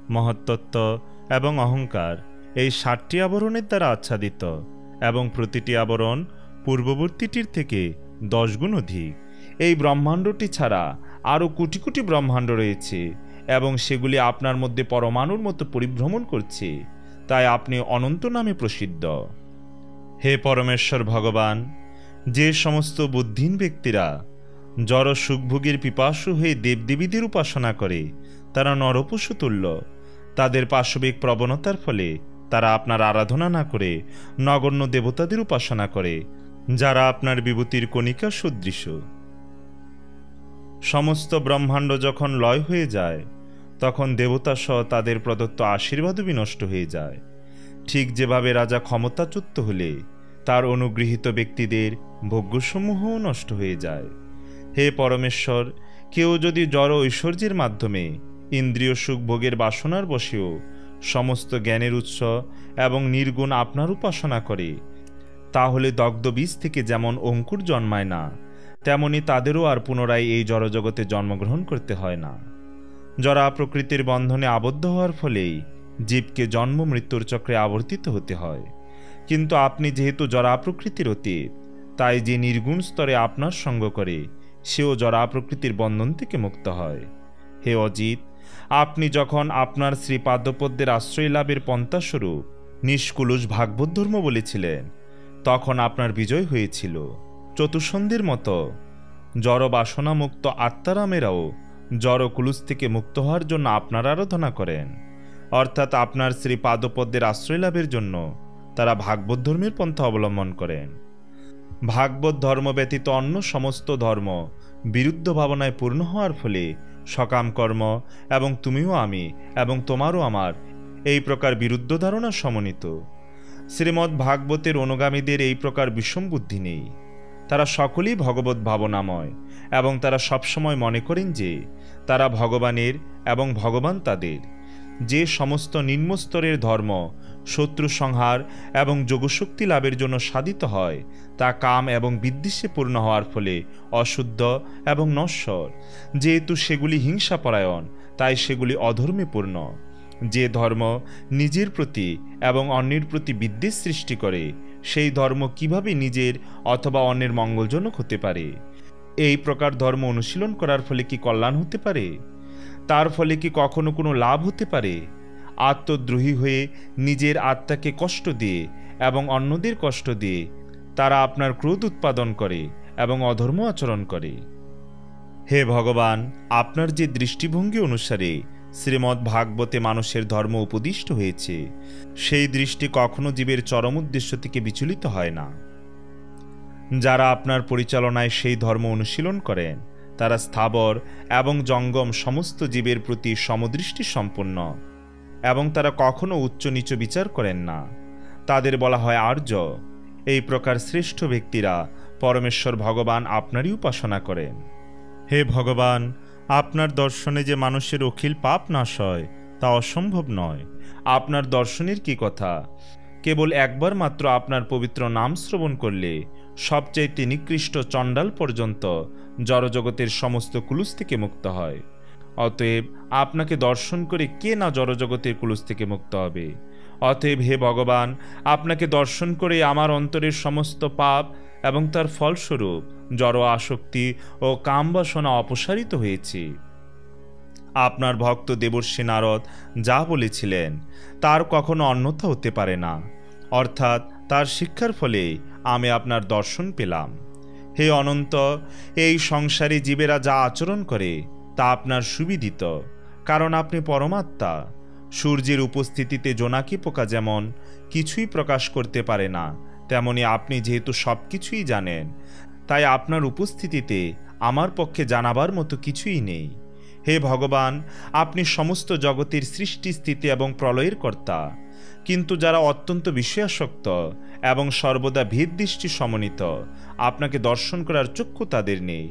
মহত্তত্ত্ব এবং অহংকার এই 7টি আবরণের দ্বারা আচ্ছাদিত এবং প্রতিটি আবরণ পূর্ববর্তীটির থেকে 10 গুণ অধিক। এই ব্রহ্মাণ্ডটি ছাড়া আরও কোটি কোটি ব্রহ্মাণ্ড রয়েছে এবং সেগুলি আপনার মধ্যে পরমাণুর মতো পরিভ্রমণ করছে, তাই আপনি অনন্ত নামে প্রসিদ্ধ। হে পরমেশ্বর ভগবান, যে সমস্ত বুদ্ধিহীন ব্যক্তিরা জড় সুখভোগের পিপাসু হয়ে দেবদেবীদের উপাসনা করে তারা নরপশু তুল্য। তাদের পাশবিক প্রবণতার ফলে তারা আপনার আরাধনা না করে নগণ্য দেবতাদের উপাসনা করে, যারা আপনার বিভূতির কণিকা সদৃশ। সমস্ত ব্রহ্মাণ্ড যখন লয় হয়ে যায় তখন দেবতা সহ তাদের প্রদত্ত আশীর্বাদও বিনষ্ট হয়ে যায়। ঠিক যেভাবে রাজা ক্ষমতাচ্যুত হলে তার অনুগৃহীত ব্যক্তিদের ভোগ্যসমূহও নষ্ট হয়ে যায়। হে পরমেশ্বর, কেউ যদি জড় ঐশ্বর্যের মাধ্যমে ইন্দ্রিয় সুখ ভোগের বাসনার বশেও সমস্ত জ্ঞানের উৎস এবং নির্গুণ আপনার উপাসনা করে, তাহলে দগ্ধ বীজ থেকে যেমন অঙ্কুর জন্মায় না, তেমনি তাদেরও আর পুনরায় এই জড়জগতে জন্মগ্রহণ করতে হয় না। জরা প্রকৃতির বন্ধনে আবদ্ধ হওয়ার ফলেই জীবকে জন্ম মৃত্যুর চক্রে আবর্তিত হতে হয়। কিন্তু আপনি যেহেতু জরা প্রকৃতির অতীত, তাই যে নির্গুণ স্তরে আপনার সঙ্গ করে সেও জরা প্রকৃতির বন্ধন থেকে মুক্ত হয়। হে অজিত, আপনি যখন আপনার শ্রীপাদপদ্মের আশ্রয় লাভের পন্থাস্বরূপ নিষ্কুলুষ ভাগবত ধর্ম বলেছিলেন, তখন আপনার বিজয় হয়েছিল। চতুষ্ছন্দের মতো জড় বাসনা মুক্ত আত্মারামেরাও জড় কুলুষ থেকে মুক্ত হওয়ার জন্য আপনার আরাধনা করেন, অর্থাৎ আপনার শ্রীপাদপদ্মের আশ্রয় লাভের জন্য তারা ভাগবত ধর্মের পন্থা অবলম্বন করেন। ভাগবত ধর্ম ব্যতীত অন্য সমস্ত ধর্ম বিরুদ্ধ ভাবনায় পূর্ণ হওয়ার ফলে সকাম কর্ম এবং তুমিও আমি এবং তোমারও আমার এই প্রকার বিরুদ্ধ ধারণা সমন্বিত। শ্রীমদ্ ভাগবতের অনুগামীদের এই প্রকার বিষম বুদ্ধি নেই। তারা সকলেই ভগবত ভাবনাময় এবং তারা সবসময় মনে করেন যে তারা ভগবানের এবং ভগবান তাদের। যে সমস্ত নিম্নস্তরের ধর্ম শত্রু সংহার এবং যোগশক্তি লাভের জন্য সাধিত হয় তা কাম এবং বিদ্বেষে পূর্ণ হওয়ার ফলে অশুদ্ধ এবং নশ্বর। যেহেতু সেগুলি হিংসাপরায়ণ তাই সেগুলি অধর্মে পূর্ণ। যে ধর্ম নিজের প্রতি এবং অন্যের প্রতি বিদ্বেষ সৃষ্টি করে সেই ধর্ম কিভাবে নিজের অথবা অন্যের মঙ্গলজনক হতে পারে? এই প্রকার ধর্ম অনুশীলন করার ফলে কি কল্যাণ হতে পারে? তার ফলে কি কখনো কোনো লাভ হতে পারে? আত্মদ্রোহী হয়ে নিজের আত্মাকে কষ্ট দিয়ে এবং অন্যদের কষ্ট দিয়ে তারা আপনার ক্রোধ উৎপাদন করে এবং অধর্ম আচরণ করে। হে ভগবান, আপনার যে দৃষ্টিভঙ্গি অনুসারে শ্রীমদ্ ভাগবতে মানুষের ধর্ম উপদিষ্ট হয়েছে সেই দৃষ্টি কখনো জীবের চরম উদ্দেশ্য থেকে বিচলিত হয় না। যারা আপনার পরিচালনায় সেই ধর্ম অনুশীলন করেন তারা স্থাবর এবং জঙ্গম সমস্ত জীবের প্রতি সমদৃষ্টি সম্পন্ন এবং তারা কখনো উচ্চ নিচ বিচার করেন না। তাদের বলা হয় আর্য। এই প্রকার শ্রেষ্ঠ ব্যক্তিরা পরমেশ্বর ভগবান আপনারই উপাসনা করেন। হে ভগবান, আপনার দর্শনে যে মানুষের অখিল পাপ নাশ হয় তা অসম্ভব নয়। আপনার দর্শনের কি কথা? কেবল একবার মাত্র আপনার পবিত্র নাম শ্রবণ করলে সবচাইতে নিকৃষ্ট চণ্ডাল পর্যন্ত জড়জগতের সমস্ত কুলুষ থেকে মুক্ত হয়। অতএব আপনাকে দর্শন করে কে না জড়জগতের কুলুষ থেকে মুক্ত হবে? অতএব হে ভগবান, আপনাকে দর্শন করে আমার অন্তরের সমস্ত পাপ এবং তার ফলস্বরূপ জড় আসক্তি ও কামবাসনা অপসারিত হয়েছে। আপনার ভক্ত দেবর্ষি নারদ যা বলেছিলেন তার কখনো অন্যথা হতে পারে না। অর্থাৎ তার শিক্ষার ফলে আমি আপনার দর্শন পেলাম। হে অনন্ত, এই সংসারী জীবেরা যা আচরণ করে তা আপনার সুবিদিত, কারণ আপনি পরমাত্মা। সূর্যের উপস্থিতিতে জোনাকি পোকা যেমন কিছুই প্রকাশ করতে পারে না, তেমনি আপনি যেহেতু সব কিছুই জানেন, তাই আপনার উপস্থিতিতে আমার পক্ষে জানাবার মতো কিছুই নেই। হে ভগবান, আপনি সমস্ত জগতের সৃষ্টি, স্থিতি এবং প্রলয়ের কর্তা। কিন্তু যারা অত্যন্ত বিষয়াসক্ত এবং সর্বদা ভেদ দৃষ্টি সমন্বিত, আপনাকে দর্শন করার চক্ষু তাদের নেই।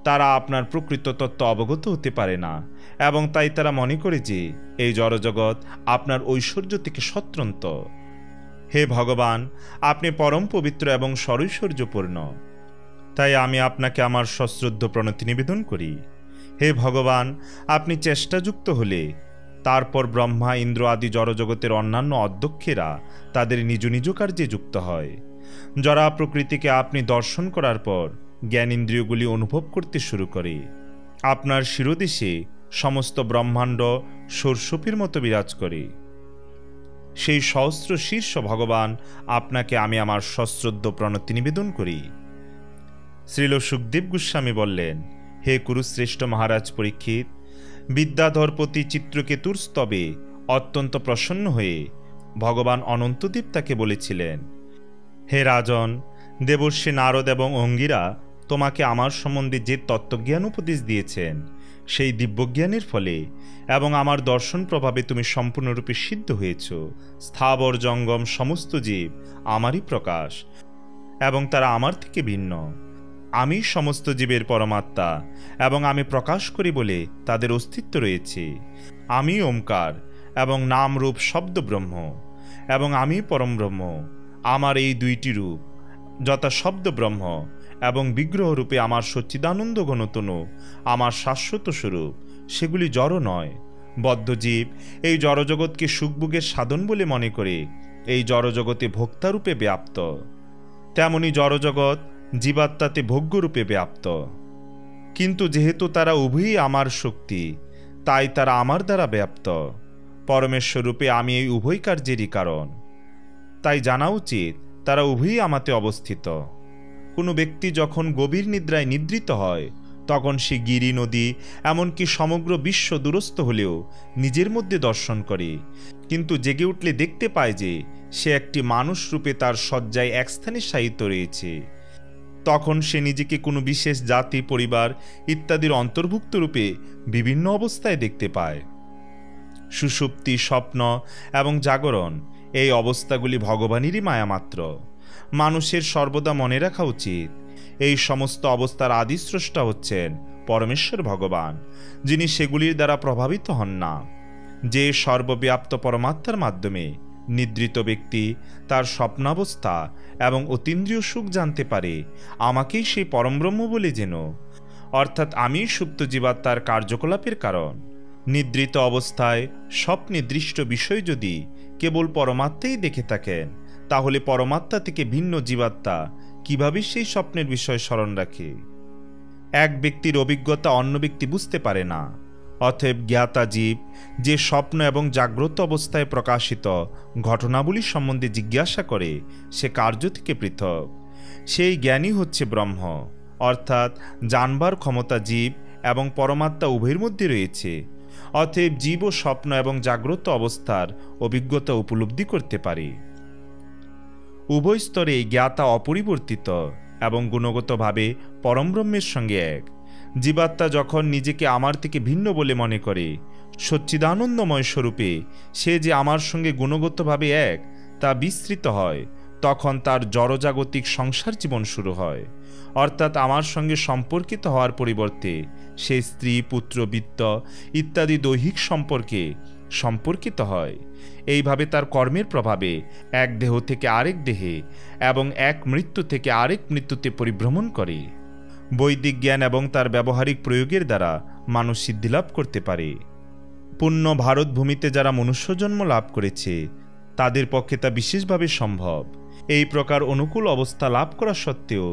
তারা আপনার প্রকৃত তত্ত্ব অবগত হতে পারে না, এবং তাই তারা মনে করে যে এই জড়জগৎ আপনার ঐশ্বর্য থেকে স্বতন্ত্র। হে ভগবান, আপনি পরম পবিত্র এবং সরৈশ্বর্যপূর্ণ, তাই আমি আপনাকে আমার সশ্রদ্ধ প্রণতি নিবেদন করি। হে ভগবান, আপনি চেষ্টাযুক্ত হলে তারপর ব্রহ্মা, ইন্দ্র আদি জড়জগতের অন্যান্য অধ্যক্ষেরা তাদের নিজ নিজ কার্যে যুক্ত হয়। জড়া প্রকৃতিকে আপনি দর্শন করার পর জ্ঞানেন্দ্রিয়গুলি অনুভব করতে শুরু করে। আপনার শিরোদেশে সমস্ত ব্রহ্মাণ্ড সরস্বতীর মতো বিরাজ করে। সেই সহস্র শীর্ষ ভগবান, আপনাকে আমি আমার সশ্রদ্ধ প্রণতি নিবেদন করি। শ্রীল সুখদেব গোস্বামী বললেন, হে কুরুশ্রেষ্ঠ মহারাজ পরীক্ষিত, বিদ্যাধরপতি চিত্রকেতুর স্তবে অত্যন্ত প্রসন্ন হয়ে ভগবান অনন্তদেব তাকে বলেছিলেন, হে রাজন, দেবর্ষি নারদ এবং অঙ্গিরা তোমাকে আমার সম্বন্ধে যে তত্ত্বজ্ঞান উপদেশ দিয়েছেন, সেই দিব্যজ্ঞানের ফলে এবং আমার দর্শন প্রভাবে তুমি সম্পূর্ণরূপে সিদ্ধ হয়েছ। স্থাবর জঙ্গম সমস্ত জীব আমারই প্রকাশ, এবং তারা আমার থেকে ভিন্ন। আমি সমস্ত জীবের পরমাত্মা, এবং আমি প্রকাশ করি বলে তাদের অস্তিত্ব রয়েছে। আমি ওমকার এবং নাম রূপ শব্দ ব্রহ্ম, এবং আমি পরম ব্রহ্ম। আমার এই দুইটি রূপ, যথা শব্দ ব্রহ্ম এবং বিগ্রহ রূপে আমার সচ্চিদানন্দ ঘনতনু, আমার শাশ্বত স্বরূপ, সেগুলি জড় নয়। বদ্ধজীব এই জড়জগৎকে সুখভোগের সাধন বলে মনে করে এই জড়জগতে ভোক্তারূপে ব্যাপ্ত, তেমনি জড়জগৎ জীবাত্মাতে ভোগ্যরূপে ব্যাপ্ত। কিন্তু যেহেতু তারা উভয়ই আমার শক্তি, তাই তারা আমার দ্বারা ব্যাপ্ত। পরমেশ্বররূপে আমি এই উভয় কার্যেরই কারণ, তাই জানা উচিত তারা উভয়ই আমাতে অবস্থিত। কোনো ব্যক্তি যখন গভীর নিদ্রায় নিদ্রিত হয়, তখন সে গিরি, নদী, এমনকি সমগ্র বিশ্ব দূরস্থ হলেও নিজের মধ্যে দর্শন করে, কিন্তু জেগে উঠলে দেখতে পায় যে সে একটি মানুষ রূপে তার শয্যায় এক স্থানে শায়িত রয়েছে। তখন সে নিজেকে কোনো বিশেষ জাতি, পরিবার ইত্যাদির অন্তর্ভুক্ত রূপে বিভিন্ন অবস্থায় দেখতে পায়। সুষুপ্তি, স্বপ্ন এবং জাগরণ, এই অবস্থাগুলি ভগবানেরই মায়ামাত্র। মানুষের সর্বদা মনে রাখা উচিত, এই সমস্ত অবস্থার আদিস্রষ্টা হচ্ছেন পরমেশ্বর ভগবান, যিনি সেগুলির দ্বারা প্রভাবিত হন না। যে সর্বব্যাপ্ত পরমাত্মার মাধ্যমে নিদ্রিত ব্যক্তি তার স্বপ্নাবস্থা এবং অতীন্দ্রিয় সুখ জানতে পারে, আমাকেই সেই পরমব্রহ্ম বলে যেন, অর্থাৎ আমি সুপ্ত জীবাত্মার কার্যকলাপের কারণ। নিদ্রিত অবস্থায় স্বপ্নে দৃষ্ট বিষয় যদি কেবল পরমাত্মাই দেখে থাকেন, তাহলে পরমাত্মা থেকে ভিন্ন জীবাত্মা কিভাবে সেই স্বপ্নের বিষয় স্মরণ রাখে? এক ব্যক্তির অভিজ্ঞতা অন্য ব্যক্তি বুঝতে পারে না। অতএব জ্ঞাতা জীব যে স্বপ্ন এবং জাগ্রত অবস্থায় প্রকাশিত ঘটনাবলী সম্বন্ধে জিজ্ঞাসা করে, সে কার্য থেকে পৃথক। সেই জ্ঞানী হচ্ছে ব্রহ্ম, অর্থাৎ জানবার ক্ষমতা জীব এবং পরমাত্মা উভয়ের মধ্যে রয়েছে। অতএব জীব ও স্বপ্ন এবং জাগ্রত অবস্থার অভিজ্ঞতা উপলব্ধি করতে পারে। উভয় স্তরে জ্ঞাতা অপরিবর্তিত এবং গুণগতভাবে পরমব্রহ্মের সঙ্গে এক। জীবাত্মা যখন নিজেকে আমার থেকে ভিন্ন বলে মনে করে, সচ্চিদানন্দময় স্বরূপে সে যে আমার সঙ্গে গুণগতভাবে এক তা বিস্তৃত হয়, তখন তার জড়জাগতিক সংসার জীবন শুরু হয়। অর্থাৎ আমার সঙ্গে সম্পর্কিত হওয়ার পরিবর্তে সে স্ত্রী, পুত্র, বিত্ত ইত্যাদি দৈহিক সম্পর্কে সম্পর্কিত হয়। এইভাবে তার কর্মের প্রভাবে এক দেহ থেকে আরেক দেহে এবং এক মৃত্যু থেকে আরেক মৃত্যুতে পরিভ্রমণ করে। বৈদিক জ্ঞান এবং তার ব্যবহারিক প্রয়োগের দ্বারা মানুষ সিদ্ধিলাভ করতে পারে। পুণ্য ভারতভূমিতে যারা মনুষ্যজন্ম লাভ করেছে, তাদের পক্ষে তা বিশেষভাবে সম্ভব। এই প্রকার অনুকূল অবস্থা লাভ করা সত্ত্বেও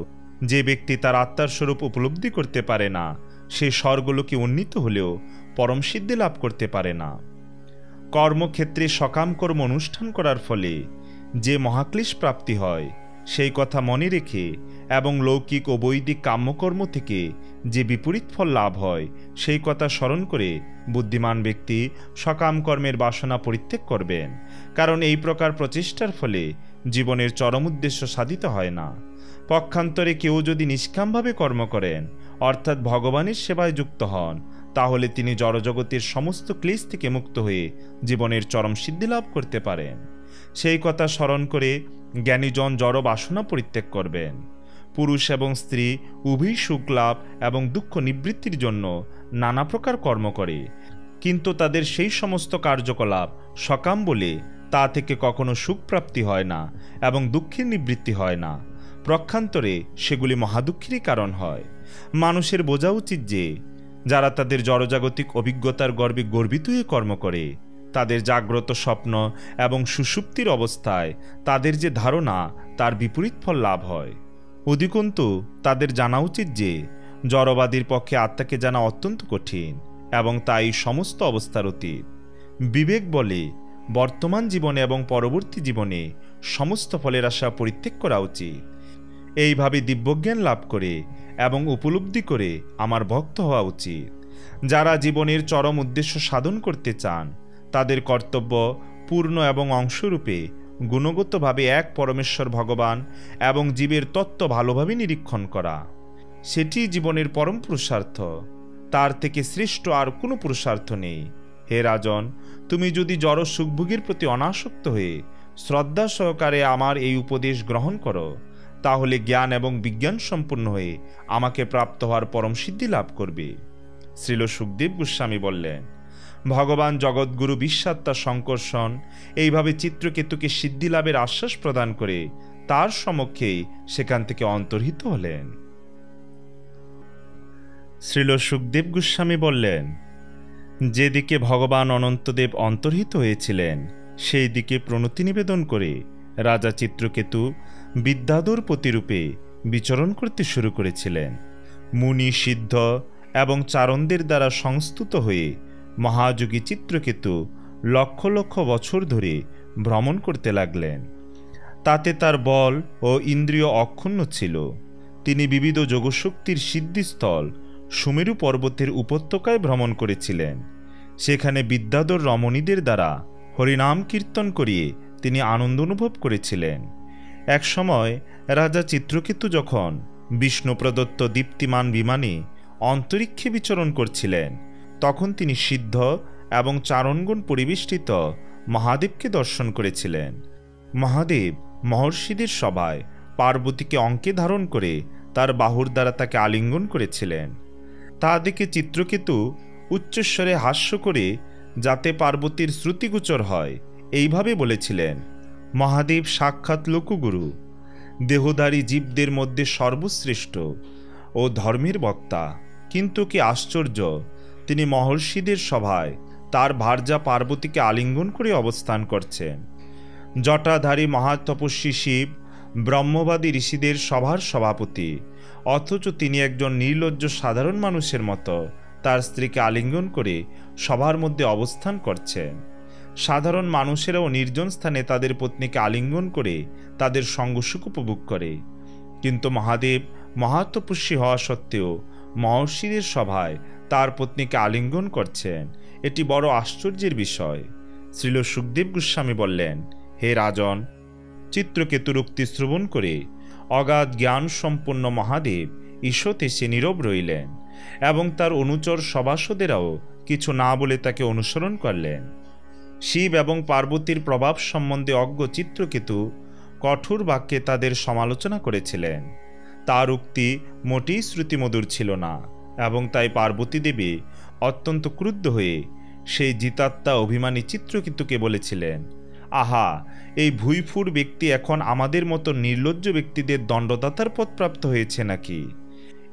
যে ব্যক্তি তার আত্মার স্বরূপ উপলব্ধি করতে পারে না, সে স্বর্গলোকে উন্নীত হলেও পরম সিদ্ধি লাভ করতে পারে না। কর্মক্ষেত্রে সকাম কর্ম অনুষ্ঠান করার ফলে যে মহাক্লেশ প্রাপ্তি হয় সেই কথা মনে রেখে এবং লৌকিক ও বৈদিক কাম্যকর্ম থেকে যে বিপরীত ফল লাভ হয় সেই কথা স্মরণ করে বুদ্ধিমান ব্যক্তি সকাম কর্মের বাসনা পরিত্যাগ করবেন, কারণ এই প্রকার প্রচেষ্টার ফলে জীবনের চরম উদ্দেশ্য সাধিত হয় না। পক্ষান্তরে কেউ যদি নিষ্কামভাবে কর্ম করেন অর্থাৎ ভগবানের সেবায় যুক্ত হন, তাহলে তিনি জড়জগতের সমস্ত ক্লেশ থেকে মুক্ত হয়ে জীবনের চরম সিদ্ধি লাভ করতে পারেন। সেই কথা স্মরণ করে জ্ঞানীজন জড় বাসনা পরিত্যাগ করবেন। পুরুষ এবং স্ত্রী উভয় সুখ লাভ এবং দুঃখ নিবৃত্তির জন্য নানা প্রকার কর্ম করে, কিন্তু তাদের সেই সমস্ত কার্যকলাপ সকাম বলে তা থেকে কখনো সুখ প্রাপ্তি হয় না এবং দুঃখের নিবৃত্তি হয় না। প্রক্ষান্তরে সেগুলি মহাদুঃখেরই কারণ হয়। মানুষের বোঝা উচিত যে যারা তাদের জড়জাগতিক অভিজ্ঞতার গর্বে গর্বিত হয়ে কর্ম করে, তাদের জাগ্রত স্বপ্ন এবং সুষুপ্তির অবস্থায় তাদের যে ধারণা তার বিপরীত ফল লাভ হয়। অধিকন্তু তাদের জানা উচিত যে জড়বাদীর পক্ষে আত্মাকে জানা অত্যন্ত কঠিন এবং তাই সমস্ত অবস্থার অতীত। বিবেক বলে বর্তমান জীবনে এবং পরবর্তী জীবনে সমস্ত ফলের আশা পরিত্যাগ করা উচিত। এইভাবে দিব্যজ্ঞান লাভ করে এবং উপলব্ধি করে আমার ভক্ত হওয়া উচিত। যারা জীবনের চরম উদ্দেশ্য সাধন করতে চান তাদের কর্তব্য পূর্ণ এবং অংশরূপে গুণগতভাবে এক পরমেশ্বর ভগবান এবং জীবের তত্ত্ব ভালোভাবে নিরীক্ষণ করা। সেটি জীবনের পরম পুরুষার্থ। তার থেকে শ্রেষ্ঠ আর কোনো পুরুষার্থ নেই। হে রাজন, তুমি যদি জড় সুখভোগের প্রতি অনাসক্ত হয়ে শ্রদ্ধা সহকারে আমার এই উপদেশ গ্রহণ করো, তাহলে জ্ঞান এবং বিজ্ঞান সম্পূর্ণ হয়ে আমাকে প্রাপ্ত হওয়ার পরম সিদ্ধি লাভ করবে। শ্রীল সুখদেব গোস্বামী বললেন, ভগবান জগৎগুরু বিশ্বাত্মা শঙ্কর্ষণ এইভাবে চিত্রকেতুকে সিদ্ধি লাভের আশ্বাস প্রদান করে তার সমক্ষে সেখান থেকে অন্তর্হিত হলেন। শ্রীল সুখদেব গোস্বামী বললেন, যেদিকে ভগবান অনন্তদেব অন্তর্হিত হয়েছিলেন সেই দিকে প্রণতি নিবেদন করে রাজা চিত্রকেতু বিদ্যাধর প্রতিরূপে বিচরণ করতে শুরু করেছিলেন। মুনি, সিদ্ধ এবং চারণদের দ্বারা সংস্তুত হয়ে মহাযোগী চিত্রকেতু লক্ষ লক্ষ বছর ধরে ভ্রমণ করতে লাগলেন। তাতে তার বল ও ইন্দ্রিয় অক্ষুণ্ণ ছিল। তিনি বিবিধ যোগশক্তির সিদ্ধিস্থল সুমেরু পর্বতের উপত্যকায় ভ্রমণ করেছিলেন। সেখানে বিদ্যাধর রমণীদের দ্বারা হরিনাম কীর্তন করিয়ে তিনি আনন্দ অনুভব করেছিলেন। এক সময় রাজা চিত্রকেতু যখন বিষ্ণু প্রদত্ত দীপ্তিমান বিমানে অন্তরিক্ষে বিচরণ করছিলেন, তখন তিনি সিদ্ধ এবং চারণগণ পরিবেষ্টিত মহাদেবকে দর্শন করেছিলেন। মহাদেব মহর্ষিদের সভায় পার্বতীকে অঙ্কে ধারণ করে তার বাহুর দ্বারা তাকে আলিঙ্গন করেছিলেন। তা দেখে চিত্রকেতু উচ্চস্বরে হাস্য করে, যাতে পার্বতীর শ্রুতিগোচর হয়, এইভাবে বলেছিলেন, মহাদেব সাক্ষাৎ লোকগুরু, দেহধারী জীবদের মধ্যে সর্বশ্রেষ্ঠ ও ধর্মের বক্তা। কিন্তু কি আশ্চর্য, তিনি মহর্ষিদের সভায় তার ভার্যা পার্বতীকে আলিঙ্গন করে অবস্থান করছেন। জটাধারী মহাতপস্বী শিব ব্রহ্মবাদী ঋষিদের সভার সভাপতি, অথচ তিনি একজন নির্লজ্জ সাধারণ মানুষের মতো তার স্ত্রীকে আলিঙ্গন করে সভার মধ্যে অবস্থান করছেন। সাধারণ মানুষেরাও নির্জন স্থানে তাদের পত্নীকে আলিঙ্গন করে তাদের সঙ্গসুখ উপভোগ করে, কিন্তু মহাদেব মহাতপস্বী হওয়া সত্ত্বেও মহর্ষিদের সভায় তার পত্নীকে আলিঙ্গন করছেন। এটি বড় আশ্চর্যের বিষয়। শ্রীল সুখদেব গোস্বামী বললেন, হে রাজন, চিত্রকেতুর উক্তি শ্রবণ করে অগাধ জ্ঞান সম্পন্ন মহাদেব ঈষৎ এসে নীরব রইলেন এবং তার অনুচর সভাসদেরাও কিছু না বলে তাকে অনুসরণ করলেন। শিব এবং পার্বতীর প্রভাব সম্বন্ধে অজ্ঞ চিত্রকেতু কঠোর বাক্যে তাদের সমালোচনা করেছিলেন। তার উক্তি মোটেই শ্রুতিমধুর ছিল না এবং তাই পার্বতী দেবী অত্যন্ত ক্রুদ্ধ হয়ে সেই জিতাত্মা অভিমানী চিত্রকেতুকে বলেছিলেন, আহা, এই ভুইফুর ব্যক্তি এখন আমাদের মতো নির্লজ্জ ব্যক্তিদের দণ্ডদাতার পদ প্রাপ্ত হয়েছে নাকি?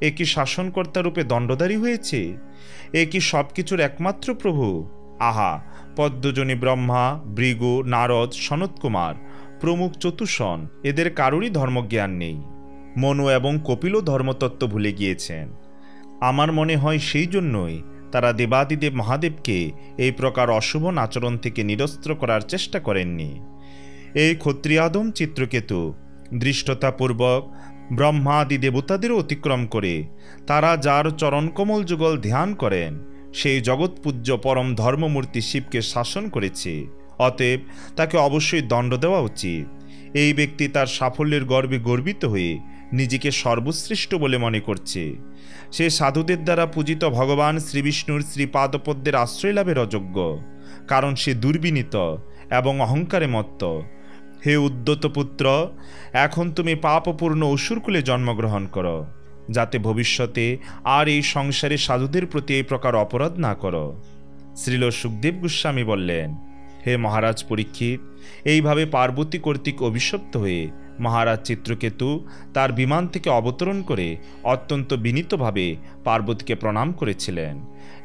এ কি শাসনকর্তা রূপে দণ্ডধারী হয়েছে? এ কি সবকিছুর একমাত্র প্রভু? আহা, পদ্মজনী ব্রহ্মা, ভৃগু, নারদ, সনৎকুমার প্রমুখ চতুষণ এদের কারোরই ধর্মজ্ঞান নেই। মনু এবং কপিলও ধর্মতত্ত্ব ভুলে গিয়েছেন। আমার মনে হয় সেই জন্যই তারা দেবাদিদেব মহাদেবকে এই প্রকার অশুভ আচরণ থেকে নিরস্ত্র করার চেষ্টা করেননি। এই ক্ষত্রিয়াদম চিত্রকেতু দৃষ্টতাপূর্বক ব্রহ্মাদি দেবতাদেরও অতিক্রম করে তারা যার চরণকমল যুগল ধ্যান করেন সেই জগৎপূজ্য পরম ধর্মমূর্তি শিবকে শাসন করেছে। অতএব তাকে অবশ্যই দণ্ড দেওয়া উচিত। এই ব্যক্তি তার সাফল্যের গর্বে গর্বিত হয়ে নিজেকে সর্বশ্রেষ্ঠ বলে মনে করছে। সে সাধুদের দ্বারা পূজিত ভগবান শ্রীবিষ্ণুর শ্রীপাদপদ্মের আশ্রয় লাভের অযোগ্য, কারণ সে দুর্বিনীত এবং অহংকারে মত্ত। হে উদ্যত পুত্র, এখন তুমি পাপপূর্ণ অসুরকুলে জন্মগ্রহণ করো, যাতে ভবিষ্যতে আর এই সংসারে সাধুদের প্রতি এই প্রকার অপরাধ না করো। শ্রীল সুখদেব গোস্বামী বললেন, হে মহারাজ পরীক্ষিত, এইভাবে পার্বতী কর্তৃক অভিশপ্ত হয়ে মহারাজ চিত্রকেতু তার বিমান থেকে অবতরণ করে অত্যন্ত বিনীতভাবে পার্বতীকে প্রণাম করেছিলেন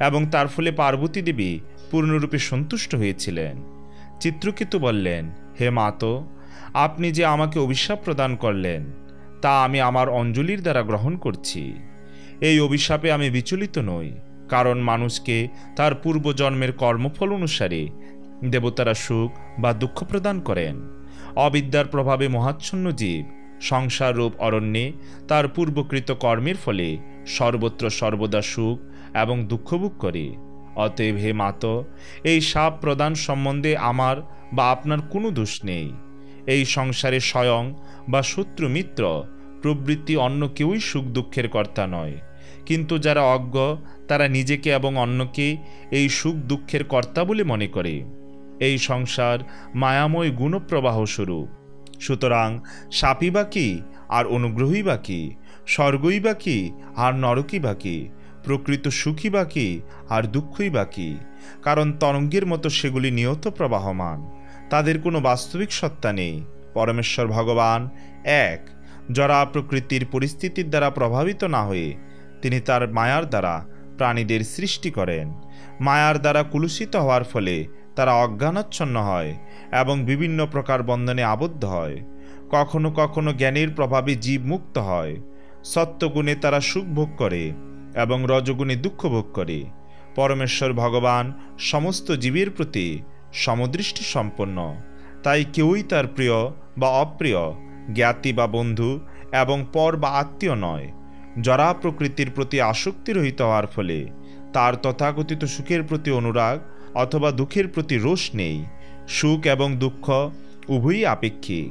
এবং তার ফলে পার্বতী দেবী পূর্ণরূপে সন্তুষ্ট হয়েছিলেন। চিত্রকেতু বললেন, হে মাতো, আপনি যে আমাকে অভিশাপ প্রদান করলেন তা আমি আমার অঞ্জলির দ্বারা গ্রহণ করছি। এই অভিশাপে আমি বিচলিত নই, কারণ মানুষকে তার পূর্বজন্মের কর্মফল অনুসারে দেবতারা সুখ বা দুঃখ প্রদান করেন। অবিদ্যার প্রভাবে মহাচ্ছন্ন জীব সংসার রূপ অরণ্যে তার পূর্বকৃত কর্মের ফলে সর্বত্র সর্বদা সুখ এবং দুঃখ ভোগ করে। অতএব হে মাতো, এই শাপ প্রদান সম্বন্ধে আমার বা আপনার কোনো দোষ নেই। এই সংসারে স্বয়ং বা শত্রু মিত্র প্রবৃত্তি অন্য কেউই সুখ দুঃখের কর্তা নয়, কিন্তু যারা অজ্ঞ তারা নিজেকে এবং অন্যকে এই সুখ দুঃখের কর্তা বলে মনে করে। এই সংসার মায়াময় গুণপ্রবাহ স্বরূপ। সুতরাং শাপই বা কি আর অনুগ্রহই বা কি, স্বর্গই বা কি আর নরকই বা কি, প্রকৃত সুখী বা কি আর দুঃখই বা কি, কারণ তরঙ্গের মতো সেগুলি নিয়ত প্রবাহমান, তাদের কোনো বাস্তবিক সত্তা নেই। পরমেশ্বর ভগবান এক, যারা প্রকৃতির পরিস্থিতির দ্বারা প্রভাবিত না হয়ে তিনি তার মায়ার দ্বারা প্রাণীদের সৃষ্টি করেন। মায়ার দ্বারা কুলুষিত হওয়ার ফলে তারা অজ্ঞানাচ্ছন্ন হয় এবং বিভিন্ন প্রকার বন্ধনে আবদ্ধ হয়। কখনো কখনো জ্ঞানের প্রভাবে জীব মুক্ত হয়। সত্যগুণে তারা সুখ ভোগ করে এবং রজগুণে দুঃখ ভোগ করে। পরমেশ্বর ভগবান সমস্ত জীবের প্রতি সমদৃষ্টি সম্পন্ন, তাই কেউই তার প্রিয় বা অপ্রিয়, জ্ঞাতি বা বন্ধু এবং পর বা আত্মীয় নয়। যারা প্রকৃতির প্রতি আসক্তি রহিত হওয়ার ফলে তার তথাকথিত সুখের প্রতি অনুরাগ অথবা দুঃখের প্রতি রোষ নেই। সুখ এবং দুঃখ উভয়ই আপেক্ষিক।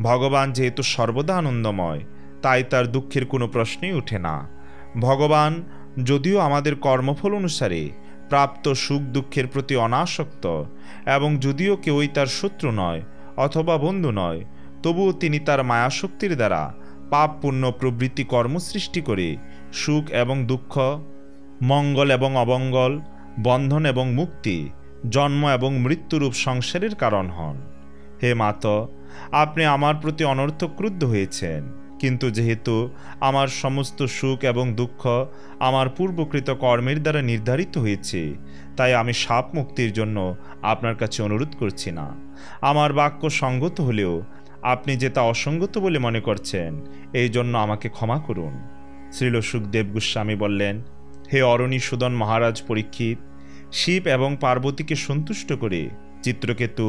ভগবান যেহেতু সর্বদা আনন্দময়, তাই তার দুঃখের কোনো প্রশ্নই ওঠে না। ভগবান যদিও আমাদের কর্মফল অনুসারে প্রাপ্ত সুখ দুঃখের প্রতি অনাসক্ত এবং যদিও কেউই তার শত্রু নয় অথবা বন্ধু নয়, তবুও তিনি তার মায়াশক্তির দ্বারা পাপ পুণ্য প্রবৃত্তি কর্ম সৃষ্টি করে সুখ এবং দুঃখ, মঙ্গল এবং অমঙ্গল, বন্ধন এবং মুক্তি, জন্ম এবং মৃত্যুরূপ সংসারের কারণ হন। হে মাতো, আপনি আমার প্রতি অনর্থক ক্রুদ্ধ হয়েছেন, কিন্তু যেহেতু আমার সমস্ত সুখ এবং দুঃখ আমার পূর্বকৃত কর্মের দ্বারা নির্ধারিত হয়েছে, তাই আমি শাপ মুক্তির জন্য আপনার কাছে অনুরোধ করছি না। আমার বাক্য সঙ্গত হলেও আপনি যে তা অসঙ্গত বলে মনে করছেন, এই জন্য আমাকে ক্ষমা করুন। শ্রীল সুখদেব গোস্বামী বললেন, হে অরণীসূদন মহারাজ পরীক্ষিত, শিব এবং পার্বতীকে সন্তুষ্ট করে চিত্রকেতু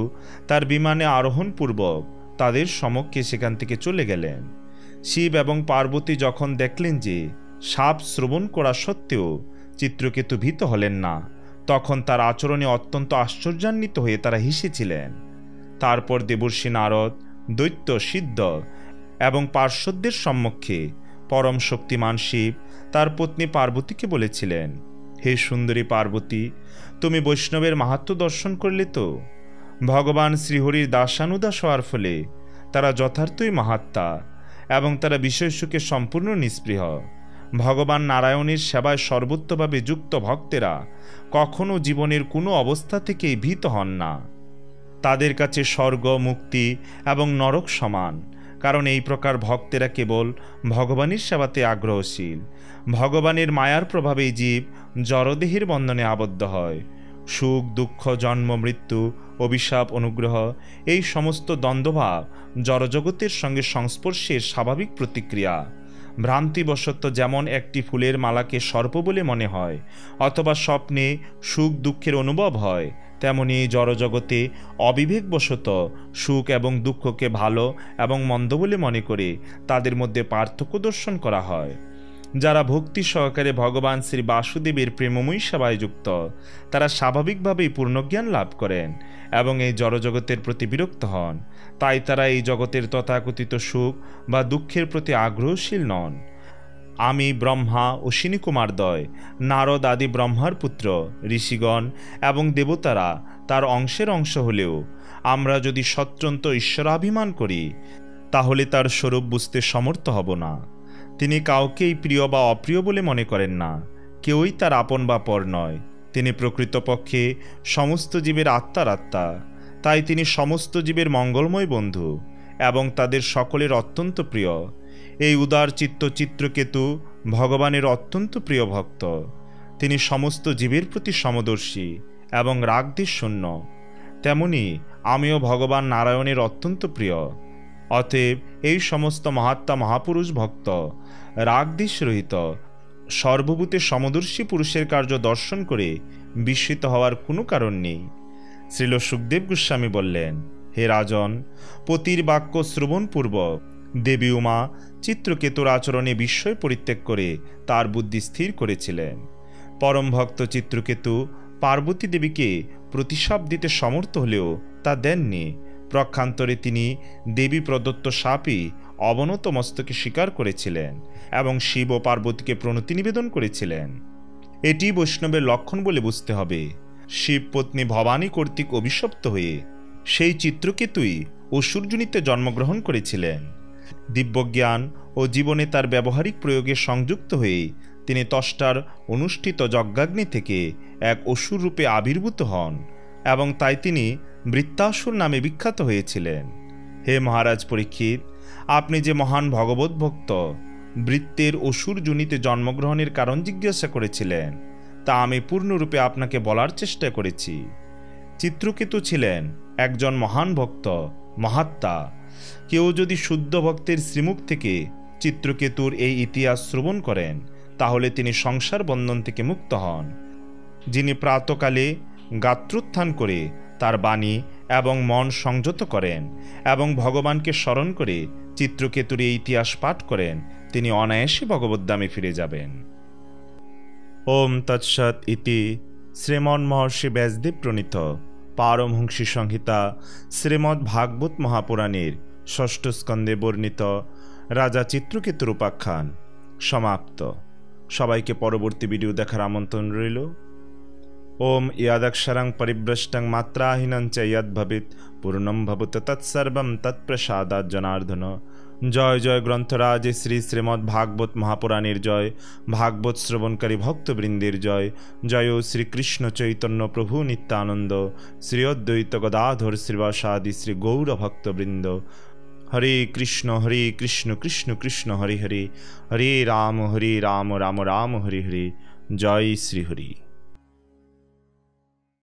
তার বিমানে আরোহণপূর্বক তাদের সমক্ষে সেখান থেকে চলে গেলেন। শিব এবং পার্বতী যখন দেখলেন যে সাপ শ্রবণ করা সত্ত্বেও চিত্রকেতু ভীত হলেন না, তখন তার আচরণে অত্যন্ত আশ্চর্যান্বিত হয়ে তারা হেসেছিলেন। তারপর দেবর্ষি নারদ, দৈত্য, সিদ্ধ এবং পার্শ্বদের সম্মুখে পরম শক্তিমান শিব তার পত্নী পার্বতীকে বলেছিলেন, হে সুন্দরী পার্বতী, তুমি বৈষ্ণবের মাহাত্ম্য দর্শন করলে তো? ভগবান শ্রীহরির দাসানুদাস হওয়ার ফলে তারা যথার্থই মাহাত্মা এবং তারা বিষয় সুখে সম্পূর্ণ নিস্পৃহ। ভগবান নারায়ণের সেবায় সর্বোত্তভাবে যুক্ত ভক্তেরা কখনো জীবনের কোনো অবস্থা থেকেই ভীত হন না। তাদের কাছে স্বর্গ, মুক্তি এবং নরক সমান, কারণ এই প্রকার ভক্তেরা কেবল ভগবানের সেবাতে আগ্রহশীল। ভগবানের মায়ার প্রভাবেই জীব জড়দেহের বন্ধনে আবদ্ধ হয়। সুখ দুঃখ, জন্ম মৃত্যু, অভিশাপ অনুগ্রহ, এই সমস্ত দ্বন্দ্বভাব জড়জগতের সঙ্গে সংস্পর্শের স্বাভাবিক প্রতিক্রিয়া। ভ্রান্তিবশত যেমন একটি ফুলের মালাকে সর্প বলে মনে হয় অথবা স্বপ্নে সুখ দুঃখের অনুভব হয়, তেমনি জড়জগতে অবিবেকবশত সুখ এবং দুঃখকে ভালো এবং মন্দ বলে মনে করে তাদের মধ্যে পার্থক্য দর্শন করা হয়। যারা ভক্তি সহকারে ভগবান শ্রী বাসুদেবের প্রেমময়ী সেবায় যুক্ত, তারা স্বাভাবিকভাবেই পূর্ণজ্ঞান লাভ করেন এবং এই জড়জগতের প্রতি বিরক্ত হন। তাই তারা এই জগতের তথাকথিত সুখ বা দুঃখের প্রতি আগ্রহশীল নন। আমি ব্রহ্মা, অশ্বিনী কুমারদ্বয়, নারদ আদি ব্রহ্মার পুত্র, ঋষিগণ এবং দেবতারা তার অংশের অংশ হলেও আমরা যদি স্বতন্ত্র ঈশ্বরাভিমান করি, তাহলে তার স্বরূপ বুঝতে সমর্থ হব না। তিনি কাউকেই প্রিয় বা অপ্রিয় বলে মনে করেন না। কেউই তার আপন বা পর নয়। তিনি প্রকৃতপক্ষে সমস্ত জীবের আত্মার আত্মা। তাই তিনি সমস্ত জীবের মঙ্গলময় বন্ধু এবং তাদের সকলের অত্যন্ত প্রিয়। এই উদার চিত্ত চিত্রকেতু ভগবানের অত্যন্ত প্রিয় ভক্ত। তিনি সমস্ত জীবের প্রতি সমদর্শী এবং রাগদ্বেষ শূন্য। তেমনি আমিও ভগবান নারায়ণের অত্যন্ত প্রিয়। অতএব এই সমস্ত মহাত্মা মহাপুরুষ ভক্ত রাগদ্বেষ রহিত সর্বভূতে সমদর্শী পুরুষের কার্য দর্শন করে বিস্মিত হওয়ার কোনো কারণ নেই। শ্রীল সুখদেব গোস্বামী বললেন, হে রাজন, পতির বাক্য শ্রবণপূর্বক দেবী উমা চিত্রকেতুর আচরণে বিস্ময় পরিত্যাগ করে তার বুদ্ধি স্থির করেছিলেন। পরম ভক্ত চিত্রকেতু পার্বতী দেবীকে প্রতিশাপ দিতে সমর্থ হলেও তা দেননি। প্রক্ষান্তরে তিনি দেবী প্রদত্ত শাপই অবনত মস্তকে স্বীকার করেছিলেন এবং শিব ও পার্বতীকে প্রণতি নিবেদন করেছিলেন। এটি বৈষ্ণবের লক্ষণ বলে বুঝতে হবে। শিব পত্নী ভবানী কর্তৃক অভিশপ্ত হয়ে সেই চিত্রকেতুই অসুরজনিতে জন্মগ্রহণ করেছিলেন। দিব্যজ্ঞান ও জীবনে তার ব্যবহারিক প্রয়োগে সংযুক্ত হয়ে তিনি ত্বষ্টার অনুষ্ঠিত যজ্ঞাগ্নি থেকে এক অসুর রূপে আবির্ভূত হন এবং তাই তিনি বৃত্তাসুর নামে বিখ্যাত হয়েছিলেন। হে মহারাজ পরীক্ষিত, আপনি যে মহান ভগবত ভক্ত, বৃত্তের অসুর জনিতে জন্মগ্রহণের কারণ জিজ্ঞাসা করেছিলেন, তা আমি পূর্ণরূপে আপনাকে বলার চেষ্টা করেছি। চিত্রকেতু ছিলেন একজন মহান ভক্ত, মহাত্মা। কেউ যদি শুদ্ধ ভক্তের শ্রীমুখ থেকে চিত্রকেতুর এই ইতিহাস শ্রবণ করেন, তাহলে তিনি সংসার বন্ধন থেকে মুক্ত হন। যিনি প্রাতকালে গাত্রোত্থান করে তার বাণী এবং মন সংযত করেন এবং ভগবানকে স্মরণ করে চিত্রকেতুর এই ইতিহাস পাঠ করেন, তিনি অনায়াসে ভগবদ্ধামে ফিরে যাবেন। ওম তৎসৎ ইতি শ্রীমন মহর্ষি ব্যাসদেব প্রণীত পারমহংসী সংহিতা শ্রীমদ্ ভাগবত মহাপুরাণের ষষ্ঠ স্কন্ধে বর্ণিত রাজা চিত্রকেতুর উপাখ্যান সমাপ্ত। সবাইকে পরবর্তী ভিডিও দেখার আমন্ত্রণ রইল। ওম ইয়াদক্ষরং পরিভ্রষ্টং মাত্রাহীনং চ ইয়দ্ ভবেৎ পূর্ণং ভবত তৎসর্বং তৎপ্রসাদাৎ জনার্দন। জয় জয় গ্রন্থরাজ শ্রী শ্রীমদ্ ভাগবত মহাপুরাণের জয়, ভাগবত শ্রবণকারী ভক্তবৃন্দের জয়। জয় শ্রীকৃষ্ণ চৈতন্য প্রভু নিত্যানন্দ, শ্রী অদ্বৈত গদাধর শ্রীবাসাদি শ্রী গৌর ভক্তবৃন্দ। হরে কৃষ্ণ কৃষ্ণ কৃষ্ণ হরে হরে, হরে রাম রাম রাম হরে হরে। জয় শ্রী হরি।